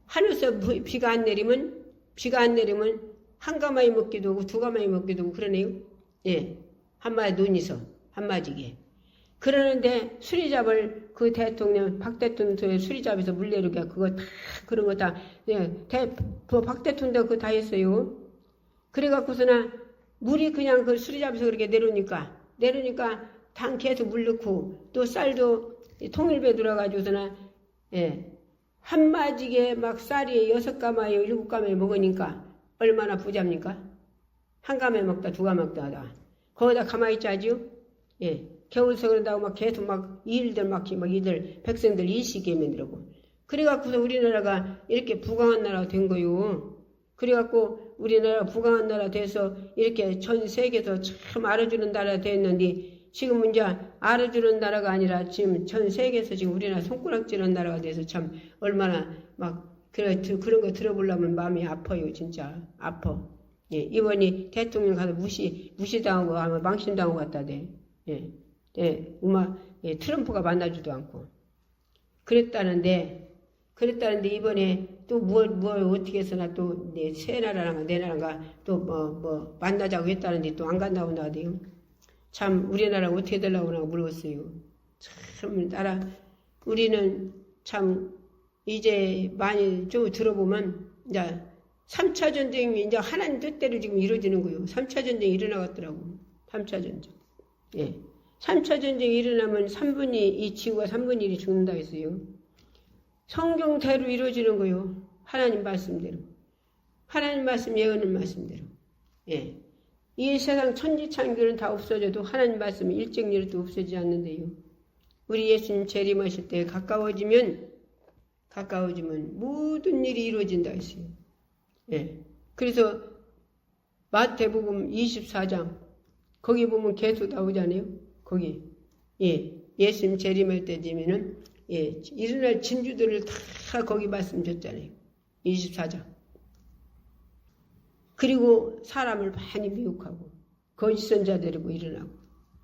하늘에서 비가 안 내리면 한 가마이 먹기도 하고 두 가마이 먹기도 하고 그러네요. 예, 한마디 눈이서 한마디게. 그러는데 수리잡을 그 대통령 박 대통령 수리잡에서 물 내리게 그거 다 그런 거 다 예, 박 대통령도 그거 다 했어요. 그래갖고서나 물이 그냥 그 수리잡에서 그렇게 내려오니까 당 계속 물 넣고 또 쌀도 통일배 들어가지고서나 예, 한마디게 막 쌀이 6가마에 7가마에 먹으니까 얼마나 부잡니까? 한 가마에 먹다 두 가마에 먹다 하다 거기다 가만히 있자지요? 예, 겨울서 그런다고 막 계속 막 일들 막 이들 백성들 일시게 만들고 그래갖고서 우리나라가 이렇게 부강한 나라가 된 거요. 그래갖고 우리나라 부강한 나라 돼서 이렇게 전 세계에서 참 알아주는 나라가 됐는데 지금은 이제 알아주는 나라가 아니라 지금 전 세계에서 지금 우리나라 손가락질하는 나라가 돼서 참 얼마나 막 그런 거 들어보려면 마음이 아파요. 진짜 아파. 예, 이번이 대통령 가서 무시당하고 아마 망신당하고 갔다 돼. 예, 예, 예, 트럼프가 만나지도 않고 그랬다는데 이번에 또 뭘 어떻게 해서나 또 새 나라랑 내 나라가 또 뭐 만나자고 했다는데 또 안 간다고 나대요. 참 우리나라 어떻게 되려고 물었어요. 참 우리는 참 이제 많이 좀 들어보면 이제 3차 전쟁이 이제 하나님 뜻대로 지금 이루어지는 거예요. 3차 전쟁이 일어나겠더라고. 3차 전쟁. 예. 3차 전쟁이 일어나면 이 지구가 3분의 1이 죽는다 했어요. 성경대로 이루어지는 거요. 하나님 말씀대로. 하나님 말씀 예언의 말씀대로. 예. 이 세상 천지창조는 다 없어져도 하나님 말씀은 일정일도 없어지지 않는데요. 우리 예수님 재림하실 때 가까워지면 모든 일이 이루어진다 했어요. 예. 그래서 마태복음 24장 거기 보면 계속 나오잖아요. 거기 예. 예수님 재림할 때 되면은 예, 일어날 진주들을 다 거기 말씀 줬잖아요. 24장. 그리고 사람을 많이 미혹하고 거짓 선자 데리고 일어나고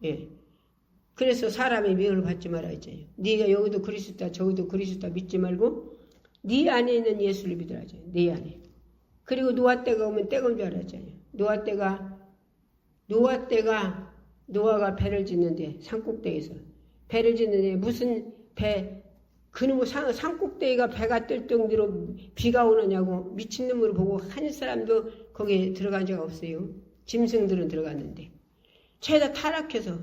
예. 그래서 사람의 미혹을 받지 말아 했잖아요. 네가 여기도 그리스도다 저기도 그리스도다 믿지 말고 네 안에 있는 예수를 믿으라 하잖아요. 네 안에. 그리고 노아 때가 오면 때가 온 줄 알았잖아요. 노아가 배를 짓는데 산꼭대기에서 배를 짓는데 무슨 배 그놈의 산꼭대기가 배가 뜰 정도로 비가 오느냐고 미친놈으로 보고 한 사람도 거기에 들어간 적 없어요. 짐승들은 들어갔는데 죄다 타락해서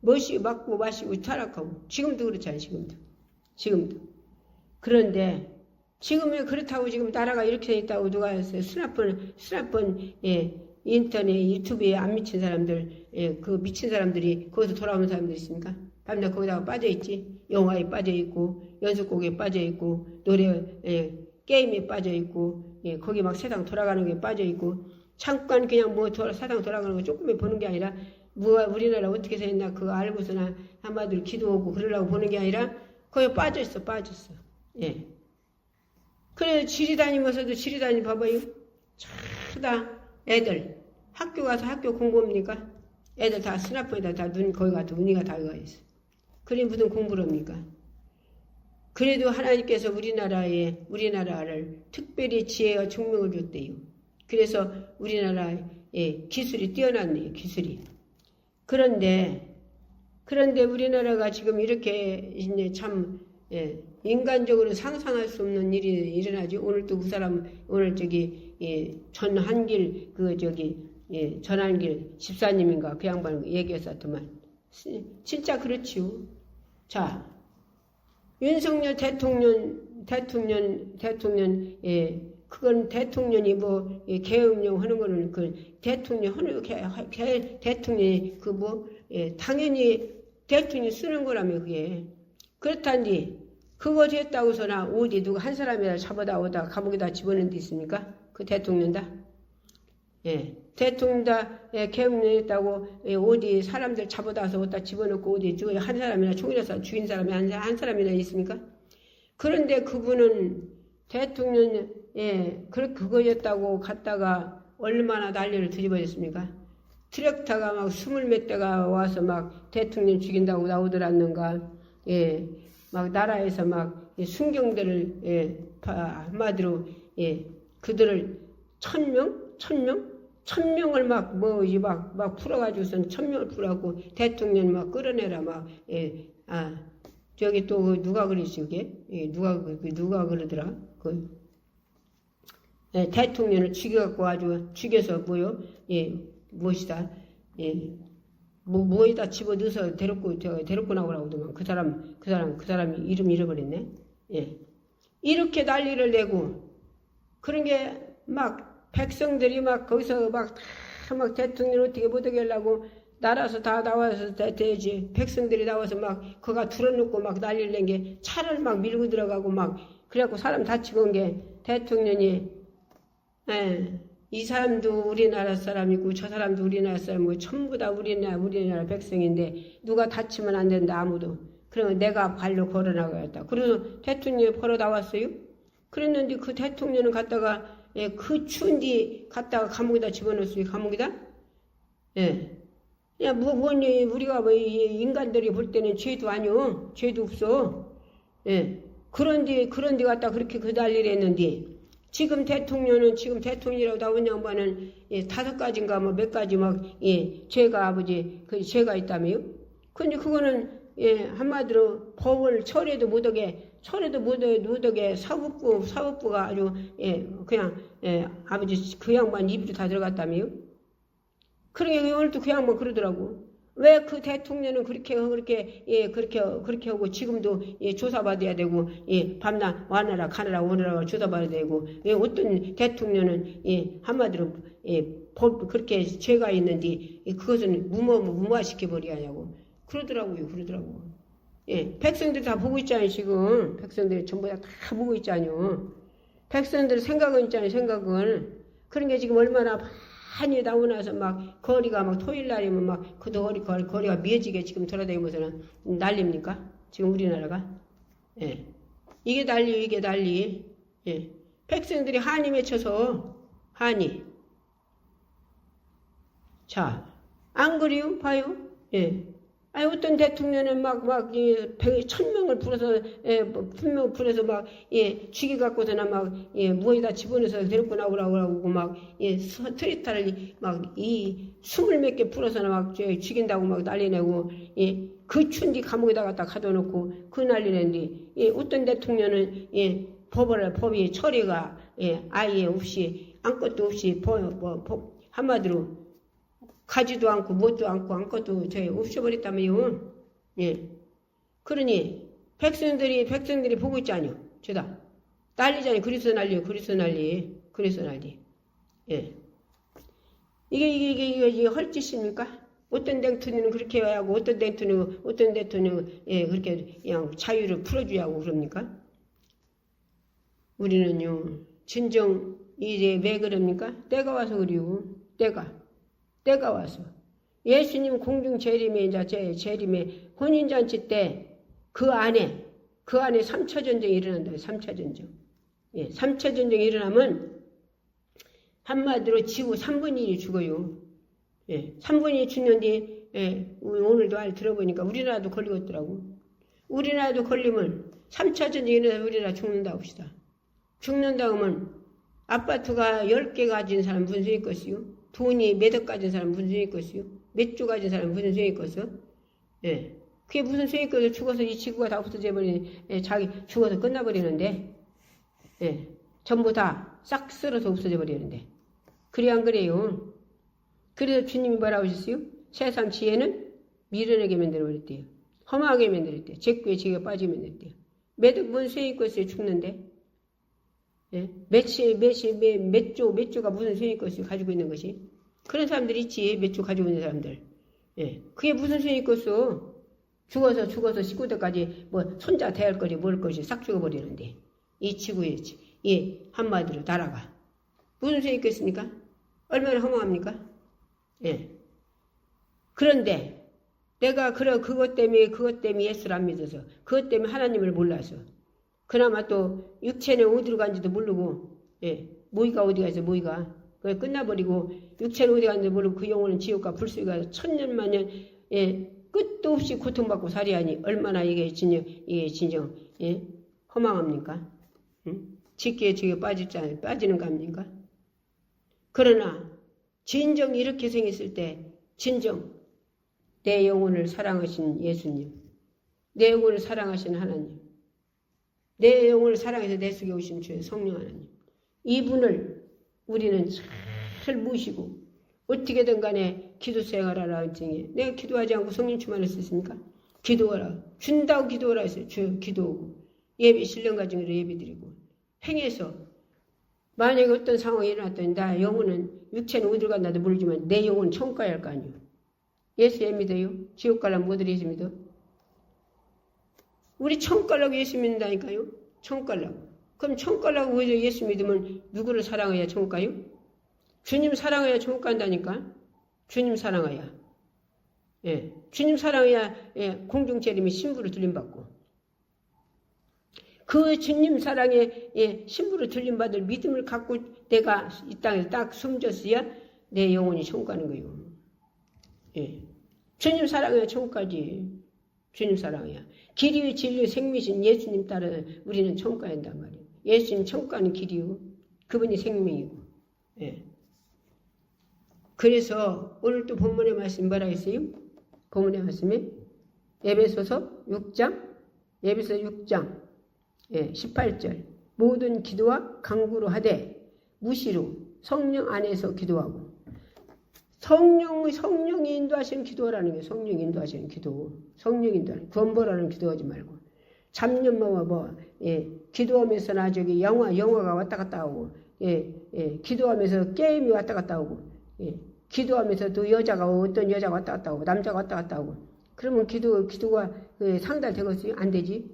먹고 마시고 타락하고 지금도 그렇잖아요. 지금도 그런데 지금은 그렇다고 지금 나라가 이렇게 돼 있다고 누가 했어요. 스나폰 예, 인터넷 유튜브에 안 미친 사람들 예, 그 미친 사람들이 거기서 돌아오는 사람들 있습니까? 밤낮 거기다가 빠져있지. 영화에 빠져있고 연습곡에 빠져있고 노래 예, 게임에 빠져있고 예, 거기 막 세상 돌아가는 게 빠져있고 잠깐 그냥 세상 돌아가는 거 조금만 보는 게 아니라 우리나라 어떻게 생겼나 그거 알고서나 한마디로 기도하고 그러려고 보는 게 아니라 거기 빠졌어. 예. 그래 지리 다니면서도 봐봐요. 다 애들 학교 가서 학교 공부합니까? 애들 다 스마트폰에다 다 거기 가서 눈이가 다 가 있어. 그래 무슨 공부를 합니까? 그래도 하나님께서 우리나라를 특별히 지혜와 총명을 줬대요. 그래서 우리나라의 기술이 뛰어났네요. 기술이. 그런데 우리나라가 지금 이렇게 이제 참 인간적으로 상상할 수 없는 일이 일어나지. 오늘 또 그 사람 오늘 전한길 전한길 집사님인가 그 양반 얘기했었더만 진짜 그렇지요. 자 윤석열 대통령 그건 대통령이 계엄령 하는 거는 그 대통령이 당연히 대통령이 쓰는 거라며 그게. 그렇다니 그거 됐다고서나 어디 누가 한 사람이라 잡아다 오다 감옥에다 집어넣는 데 있습니까? 그 대통령 다? 예. 대통령 다 계엄령했다고 어디 사람들 잡아다서 어디다 집어넣고 어디 한 사람이나 총이라서 죽인 사람이 한 사람이나 있습니까? 그런데 그분은 대통령 그거였다고 갔다가 얼마나 난리를 뒤집어졌습니까? 트랙터가 막 20몇 대가 와서 막 대통령 죽인다고 나오더랬는가. 예, 막 나라에서 막 순경들을, 예, 한마디로, 예, 그들을 1000명을 막 풀어가지고선 1000명을 풀어갖고 대통령 막 끌어내라 막, 예, 저기 또 누가 그러지, 그게? 예, 누가 그러더라? 예, 대통령을 죽여갖고 아주 죽여서 뭐요? 예, 무엇이다? 예, 뭐에다 집어넣어서 데리고 나오라고 하더만 그 사람이 이름 잃어버렸네. 예. 이렇게 난리를 내고, 그런 게 막 백성들이 막 거기서 막 대통령 어떻게 못하게 하려고 나라서 다 나와서 되지. 백성들이 나와서 막 거가 둘러놓고 막 난리를 낸 게 차를 막 밀고 들어가고 막 그래갖고 사람 다치고 온 게 대통령이, 예, 이 사람도 우리나라 사람이고 저 사람도 우리나라 사람이고 전부 다 우리나라 백성인데 누가 다치면 안 된다 아무도. 그러면 내가 발로 걸어 나가겠다. 그래서 대통령이 걸어 나왔어요. 그랬는데 그 대통령은 갔다가, 예, 그 추운데 갔다가 감옥에다 집어넣었어요. 감옥에다. 예. 야, 우리가 뭐 인간들이 볼 때는 죄도 아니오. 죄도 없어. 예. 그런데 갔다 그렇게 그 난리를 했는데, 지금 대통령이라고 나온 양반은, 예, 5가지인가 뭐 몇 가지 막, 예, 죄가 있다며요. 근데 그거는, 예, 한마디로 법을 처리도 못하게 사법부가 아주, 예, 그냥, 예, 아버지 그 양반 입으로 다 들어갔다며요. 그러니까 오늘도 그 양반 그러더라고. 왜 그 대통령은 그렇게 하고 지금도, 예, 조사받아야 되고, 예, 밤낮 와나라 가나라 오너라 조사받아야 되고, 왜 어떤 대통령은, 예, 한마디로, 예, 법 그렇게 죄가 있는데, 예, 그것은 무마시켜 버려야 하냐고 그러더라고요. 예, 백성들이 다 보고 있잖아요. 지금 백성들이 전부 다 보고 있잖아요. 백성들 생각은 있잖아요. 생각은. 그런 게 지금 얼마나 많이 나오고 나서 막 거리가 막 토요일 날이면 막 그 거리가 미어지게 지금 돌아다니면서는 난립니까? 지금 우리나라가. 예. 이게 난리. 예. 백성들이 한이 맺혀서 한이. 자, 안 그래요? 봐요. 예. 아니, 어떤 대통령은 막 1000명을 풀어서, 예, 분명 풀어서 막, 예, 죽여갖고서나 막, 예, 무에다 집어넣어서 데리고 나오라고 하고 막, 예, 트리타를 막, 20몇 개 풀어서나 막, 죽인다고 막 난리 내고, 예, 그 춘디 감옥에다 갖다 가둬놓고 그 난리 낸데, 예, 어떤 대통령은, 예, 법이 처리가, 예, 아예 없이, 아무것도 없이, 한마디로, 가지도 않고 뭣도 않고 아무것도 없애버렸다며요. 예. 그러니 백성들이 보고 있잖아요. 저다 난리잖아요. 그래서 난리. 예. 이게 헐짓입니까? 어떤 대통령은 그렇게 해야 하고 어떤 대통령은 예, 그렇게 그냥 자유를 풀어줘야 하고 그럽니까? 우리는요, 진정 이제 왜 그럽니까? 때가 와서 그래요. 때가 와서. 예수님 공중 재림에, 재림에 혼인잔치 때 그 안에 3차 전쟁이 일어난다. 3차 전쟁. 예, 3차 전쟁이 일어나면 한마디로 지구 3분의 1이 죽어요. 예, 3분의 1이 죽는데, 예, 오늘도 들어보니까 우리나라도 걸리겠더라고. 우리나라도 걸리면 3차 전쟁이 일어나면 우리나라 죽는다 합시다. 죽는다 하면 아파트가 10개 가진 사람 무슨 수익 것이요? 돈이 몇억 가진 사람 무슨 수익 것이요? 몇 조 가진 사람 무슨 수익 것이요? 예. 그게 무슨 수익 것이요? 죽어서 이 지구가 다 없어져 버리는, 예, 자기 죽어서 끝나버리는데, 예. 전부 다 싹 쓸어서 없어져 버리는데. 그래, 안 그래요? 그래서 주님이 뭐라고 하셨어요? 세상 지혜는 미련하게 만들어버렸대요. 험하게 만들었대요. 죄구에 지혜가 빠지게 만들었대요. 무슨 수익 것이요? 죽는데. 예? 몇 조가 무슨 수익 것을 가지고 있는 것이. 그런 사람들이 있지. 몇 조 가지고 있는 사람들. 예. 그게 무슨 수익 것이요? 죽어서 19대까지 뭐 손자 대할 거리 뭘 것이 싹 죽어버리는데. 이 지구에, 예, 한마디로 나라가. 무슨 수익 있겠습니까? 얼마나 허망합니까? 예. 그런데 내가 그것 때문에 예수를 안 믿어서, 그것 때문에 하나님을 몰라서, 그나마 또 육체는 어디로 간지도 모르고, 예, 모이가 어디 가서 모이가, 그게 끝나버리고 육체는 어디 갔는지 모르고 그 영혼은 지옥과 불속에 가서 천년만년 끝도 없이 고통받고 살이하니 얼마나 이게 진정 허망합니까? 응? 짓기에 저게 빠지는 겁니까? 그러나 진정 이렇게 생겼을 때 진정 내 영혼을 사랑하신 예수님, 내 영혼을 사랑하신 하나님, 내 영혼을 사랑해서 내 속에 오신 주의 성령 하나님, 이분을 우리는 잘 모시고 어떻게든 간에 기도 생활하라 할지니 내가 기도하지 않고 성령 충만할 수 있습니까? 기도하라. 준다고 기도하라 했어요. 주 기도하고 예배 신령 가정으로 예배드리고 행해서 만약에 어떤 상황이 일어났더니 나 영혼은 육체는 어디로 간다도 모르지만 내 영혼은 천국 가야 할 거 아니에요. 예수 믿어요? 지옥 가려면 뭐들 예수 믿어? 우리 천국 가려고 예수 믿는다니까요. 천국 가려고. 그럼 천국 가려고 예수 믿으면 누구를 사랑해야 천국 가요? 주님 사랑해야 천국 간다니까. 주님 사랑해야. 예, 주님 사랑해야 공중재림이 신부로 들림받고. 그 주님 사랑에 신부로 들림받을 믿음을 갖고 내가 이 땅에 딱 숨졌어야 내 영혼이 천국 가는 거예요. 예. 주님 사랑해야 천국 가지. 주님 사랑해야. 길이 진리 생미신 예수님 따라 우리는 천국 가야 한단 말이에요. 예수님 천국 가는 길이요. 그분이 생명이고. 예. 그래서 오늘 또 본문의 말씀 뭐라 했어요? 본문의 말씀이 에베소서 6장 18절 모든 기도와 간구로 하되 무시로 성령 안에서 기도하고 성령이 인도하시는 기도라는 게 성령이 인도하시는 기도 성령이 인도하는 구원보라는 기도하지 말고 잡념만 기도하면서나 저기 영화가 왔다 갔다 하고 기도하면서 게임이 왔다 갔다 하고 기도하면서 또 어떤 여자가 왔다 갔다 하고 남자가 왔다 갔다 하고 그러면 기도가 상달되겠어요? 안 되지.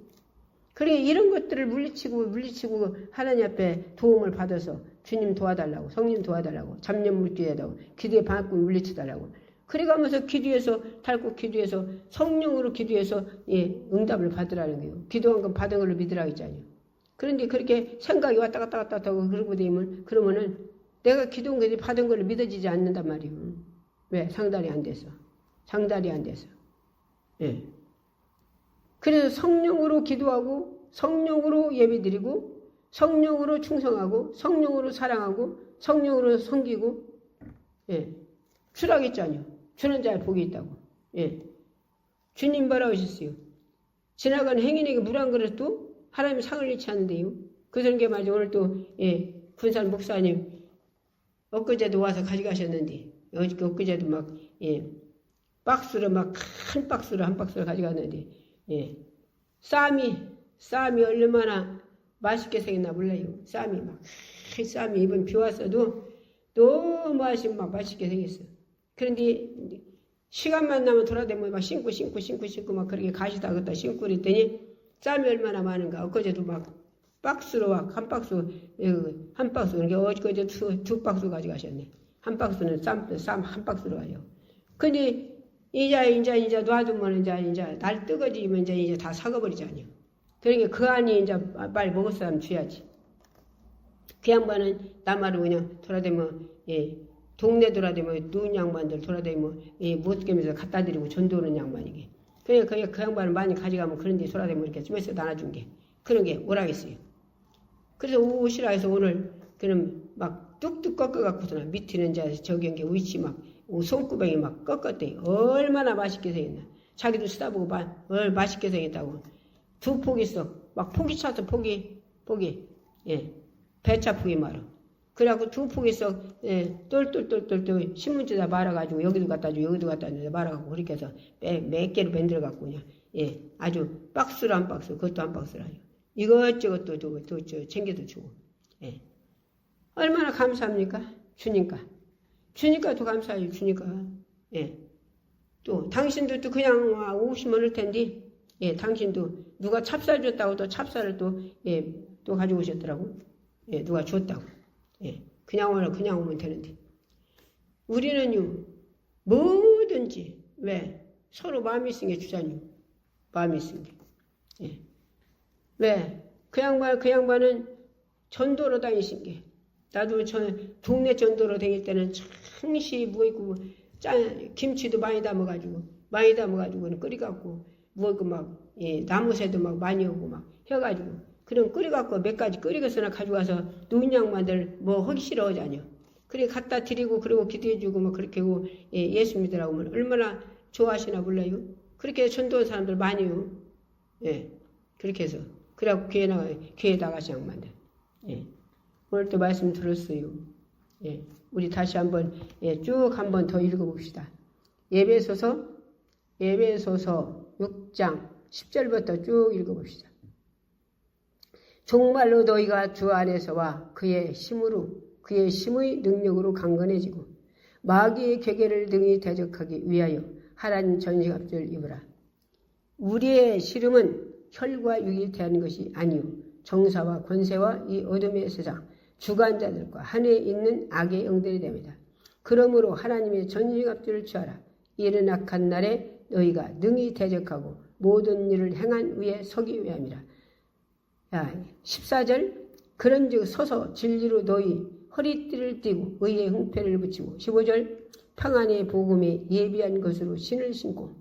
그러니까 이런 것들을 물리치고 하나님 앞에 도움을 받아서 주님 도와달라고 성령 도와달라고 잡념 물리쳐달라고 기도에 방학구 물리쳐달라고 그래가면서 달고 기도해서 성령으로 기도해서 응답을 받으라는 거예요. 기도한 건 받은 걸로 믿으라고 했잖아요. 그런데 그렇게 생각이 왔다 갔다 하고 그러고 되면 그러면은 내가 기도한 것이 받은 걸로 믿어지지 않는단 말이에요. 왜? 상달이 안 돼서. 예. 그래서 성령으로 기도하고 성령으로 예배드리고 성령으로 충성하고 성령으로 사랑하고 성령으로 섬기고 주라겠잖아요. 주는 자의 복이 있다고. 주님 뭐라고 하셨어요? 지나가는 행인에게 물 한 그릇도 하나님이 상을 잃지 않는데요. 그런 게 말이죠. 오늘 또 군산 목사님 엊그제도 와서 가져가셨는데 엊그제도 막 박스로 막 한 박스로 가져갔는데 쌈이 얼마나 맛있게 생겼나 몰라요. 쌈이 이번 비 왔어도 너무 맛있게 생겼어. 그런데 시간만 나면 돌아다니면 막 신고 막 그렇게 가시다 걷다 신고 그랬더니 쌈이 얼마나 많은가. 엊그제도 막 박스로 막 한 박스 그러니까 엊그제 두 박스 가져가셨네. 한 박스는 쌈 한 박스로 가요. 근데 이제 놔두면 이제 날 뜨거지면 이제 다 사가버리잖아요. 그러니까 그 안이 이제 빨리 먹을 사람 줘야지. 그 양반은 나마로 그냥 돌아다니면 동네 돌아다니면 누운 양반들 돌아다니면 못 깨면서 갖다 드리고 전도하는 양반이게. 그러니까 그 양반은 많이 가져가면 그런 데 돌아다니면 이렇게 좀 해서 나눠준 게 그런 게 오라겠어요. 그래서 오시라 해서 오늘 그럼 막 뚝뚝 꺾어갖고서나 밑에는 이제 저기 게 위치 막 손구멍이 막 꺾었대. 얼마나 맛있게 생겼나. 자기도 쓰다보고 맛있게 생겼다고. 두 폭이 있어. 막 폭이 차서 폭이. 배차 폭이 말아. 그래갖고 두 폭이 있어. 똘똘똘똘 신문지에다 말아가지고 여기도 갖다 주고 여기도 갖다 주고 말아갖고 그렇게 해서 몇 개로 만들어갖고 그냥 아주 박스로 한 박스 그것도 한 박스로 하죠. 이것저것 또 챙겨도 주고. 얼마나 감사합니까? 주니까 더 감사해요. 주니까. 또 당신도 또 그냥 오시면 올 텐데 당신도 누가 찹쌀 줬다고 또 찹쌀을 또 가지고 오셨더라고. 누가 줬다고. 그냥 오면 되는데. 우리는요 뭐든지 왜 서로 마음이 있은 게 주잖아요. 마음이 있은 게. 왜? 그 양반은 전도로 다니신 게 나도 저 동네 전도로 다닐 때는 항시 뭐 있고 김치도 많이 담아가지고 끓여갖고 뭐 있고 막 나무새도 막 많이 오고 막 해가지고 그럼 끓여갖고 몇 가지 끓이고서나 가져가서 누운 양반들 뭐 하기 싫어 하잖여. 그래 갖다 드리고 그리고 기도해주고 막 그렇게 하고 예수 믿으라고 하면 얼마나 좋아하시나 몰라요. 그렇게 전도한 사람들 많이요. 예, 그렇게 해서 그래갖고 교회 나가시 양반들. 예, 오늘 또 말씀 들었어요. 예, 우리 다시 한번 쭉 한번 더 읽어봅시다. 예배소서 6장 10절부터 쭉 읽어봅시다. 정말로 너희가 주 안에서와 그의 힘의 능력으로 강건해지고 마귀의 괴계를 능히 대적하기 위하여 하나님 전시갑주를 입으라. 우리의 씨름은 혈과 육이 대하는 것이 아니요 정사와 권세와 이 어둠의 세상 주관자들과 하늘에 있는 악의 영들이 됩니다. 그러므로 하나님의 전시갑주를 취하라. 이른 악한 날에 너희가 능히 대적하고 모든 일을 행한 위에 서기 위함이라. 14절 그런즉 서서 진리로 너희 허리띠를 띠고 의의 흥패를 붙이고 15절 평안의 복음에 예비한 것으로 신을 신고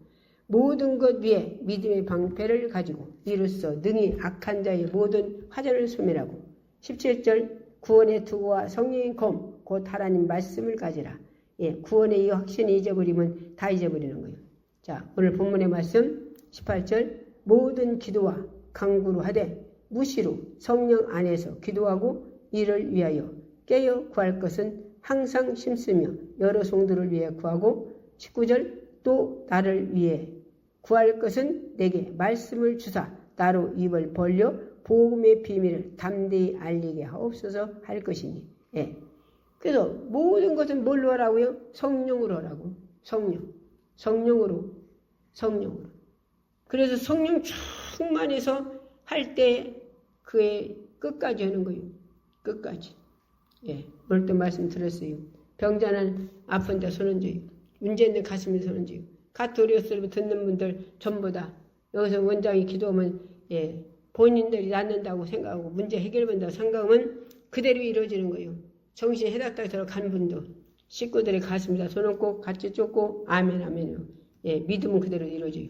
모든 것 위에 믿음의 방패를 가지고 이로써 능히 악한 자의 모든 화전을 소멸하고 17절 구원의 투구와 성령의 검 곧 하나님 말씀을 가지라. 구원의 이 확신이 잊어버리면 다 잊어버리는 거예요. 자, 오늘 본문의 말씀 18절 모든 기도와 간구로 하되 무시로 성령 안에서 기도하고 이를 위하여 깨어 구할 것은 항상 힘쓰며 여러 성도를 위해 구하고 19절 또 나를 위해 구할 것은 내게 말씀을 주사 나로 입을 벌려 복음의 비밀을 담대히 알리게 하옵소서 할 것이니. 그래서 모든 것은 뭘로 하라고요? 성령으로 하라고. 성령으로. 그래서 성령 충만해서 할 때 그의 끝까지 하는 거예요. 끝까지. 오늘 또 말씀 들었어요. 병자는 아픈데 손은 져요. 문제 있는 가슴에 손은 져요. 가톨릭을 듣는 분들 전부 다 여기서 원장이 기도하면 본인들이 낫는다고 생각하고 문제 해결된다고 생각하면 그대로 이루어지는 거예요. 정신이 해닥닥 들어간 분도 식구들의 가슴에다 손을 꼭 같이 쫓고 아멘 아멘으로 믿음은 그대로 이루어져요.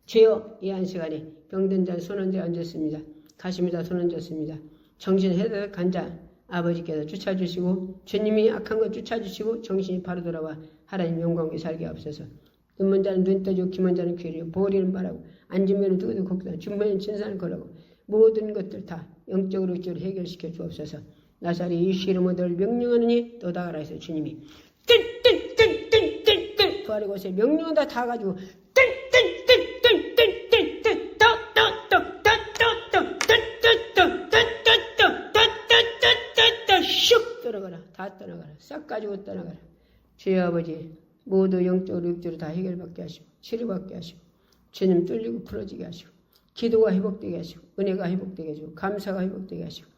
주여 이 한 시간에 병든 자 손 얹어 앉았습니다. 가슴에다 손 얹었습니다. 정신 해닥닥한 자 아버지께서 쫓아주시고 주님이 악한 것 쫓아주시고 정신이 바로 돌아와 하나님 영광에 살게 하옵소서. 눈먼 자는 눈 떠주고 귀먼 자는 귀를 보리는 바라고 앉으면 누구도 곡단 준비는 진산을 걸라고 모든 것들 다 영적으로 육적으로 해결시켜 주옵소서. 나사리 예수 이름으로 널 명령하느니 또 나가라 해서 주님이 뜬뜬뜬뜬뜬뜬 부활의 곳에 명령한다 다 가지고 슉 떠나가라. 다 떠나가라. 싹 가지고 떠나가라. 주여 아버지 모두 영적으로 육적으로 다 해결받게 하시고 치료받게 하시고 주님 뚫리고 풀어지게 하시고 기도가 회복되게 하시고 은혜가 회복되게 하시고 감사가 회복되게 하시고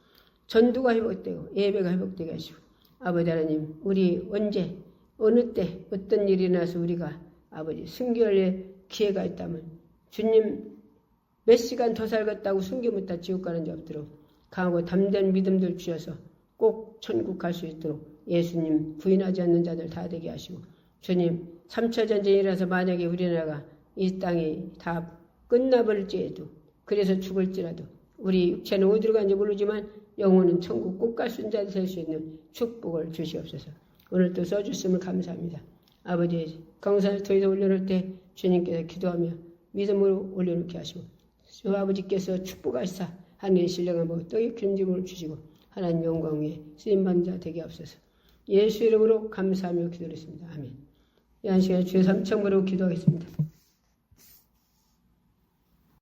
전도가 회복되고 예배가 회복되게 하시고 아버지 하나님 우리 언제 어느 때 어떤 일이 나서 우리가 아버지 순결의 기회가 있다면 주님 몇 시간 더 살겠다고 숨겨 묻다 지옥 가는 자 없도록 강하고 담대한 믿음들 주셔서 꼭 천국 갈 수 있도록 예수님 부인하지 않는 자들 다 되게 하시고 주님 3차 전쟁이라서 만약에 우리나라가 이 땅이 다 끝나버릴지라도 그래서 죽을지라도 우리 육체는 어디로 간지 모르지만 영혼은 천국 꼭 갈 수 있는 자들 될 수 있는 축복을 주시옵소서. 오늘 또 써주심을 감사합니다. 아버지 강산을 더위에 올려놓을 때 주님께서 기도하며 믿음으로 올려놓게 하시고 주 아버지께서 축복하시사 하늘의 신령한 복 떡의 기름짐을 주시고 하나님 영광 위에 쓰임받는 자 되게 하옵소서. 예수 이름으로 감사하며 기도했습니다. 아멘. 이 한 시간에 주의 삼창으로 기도하겠습니다.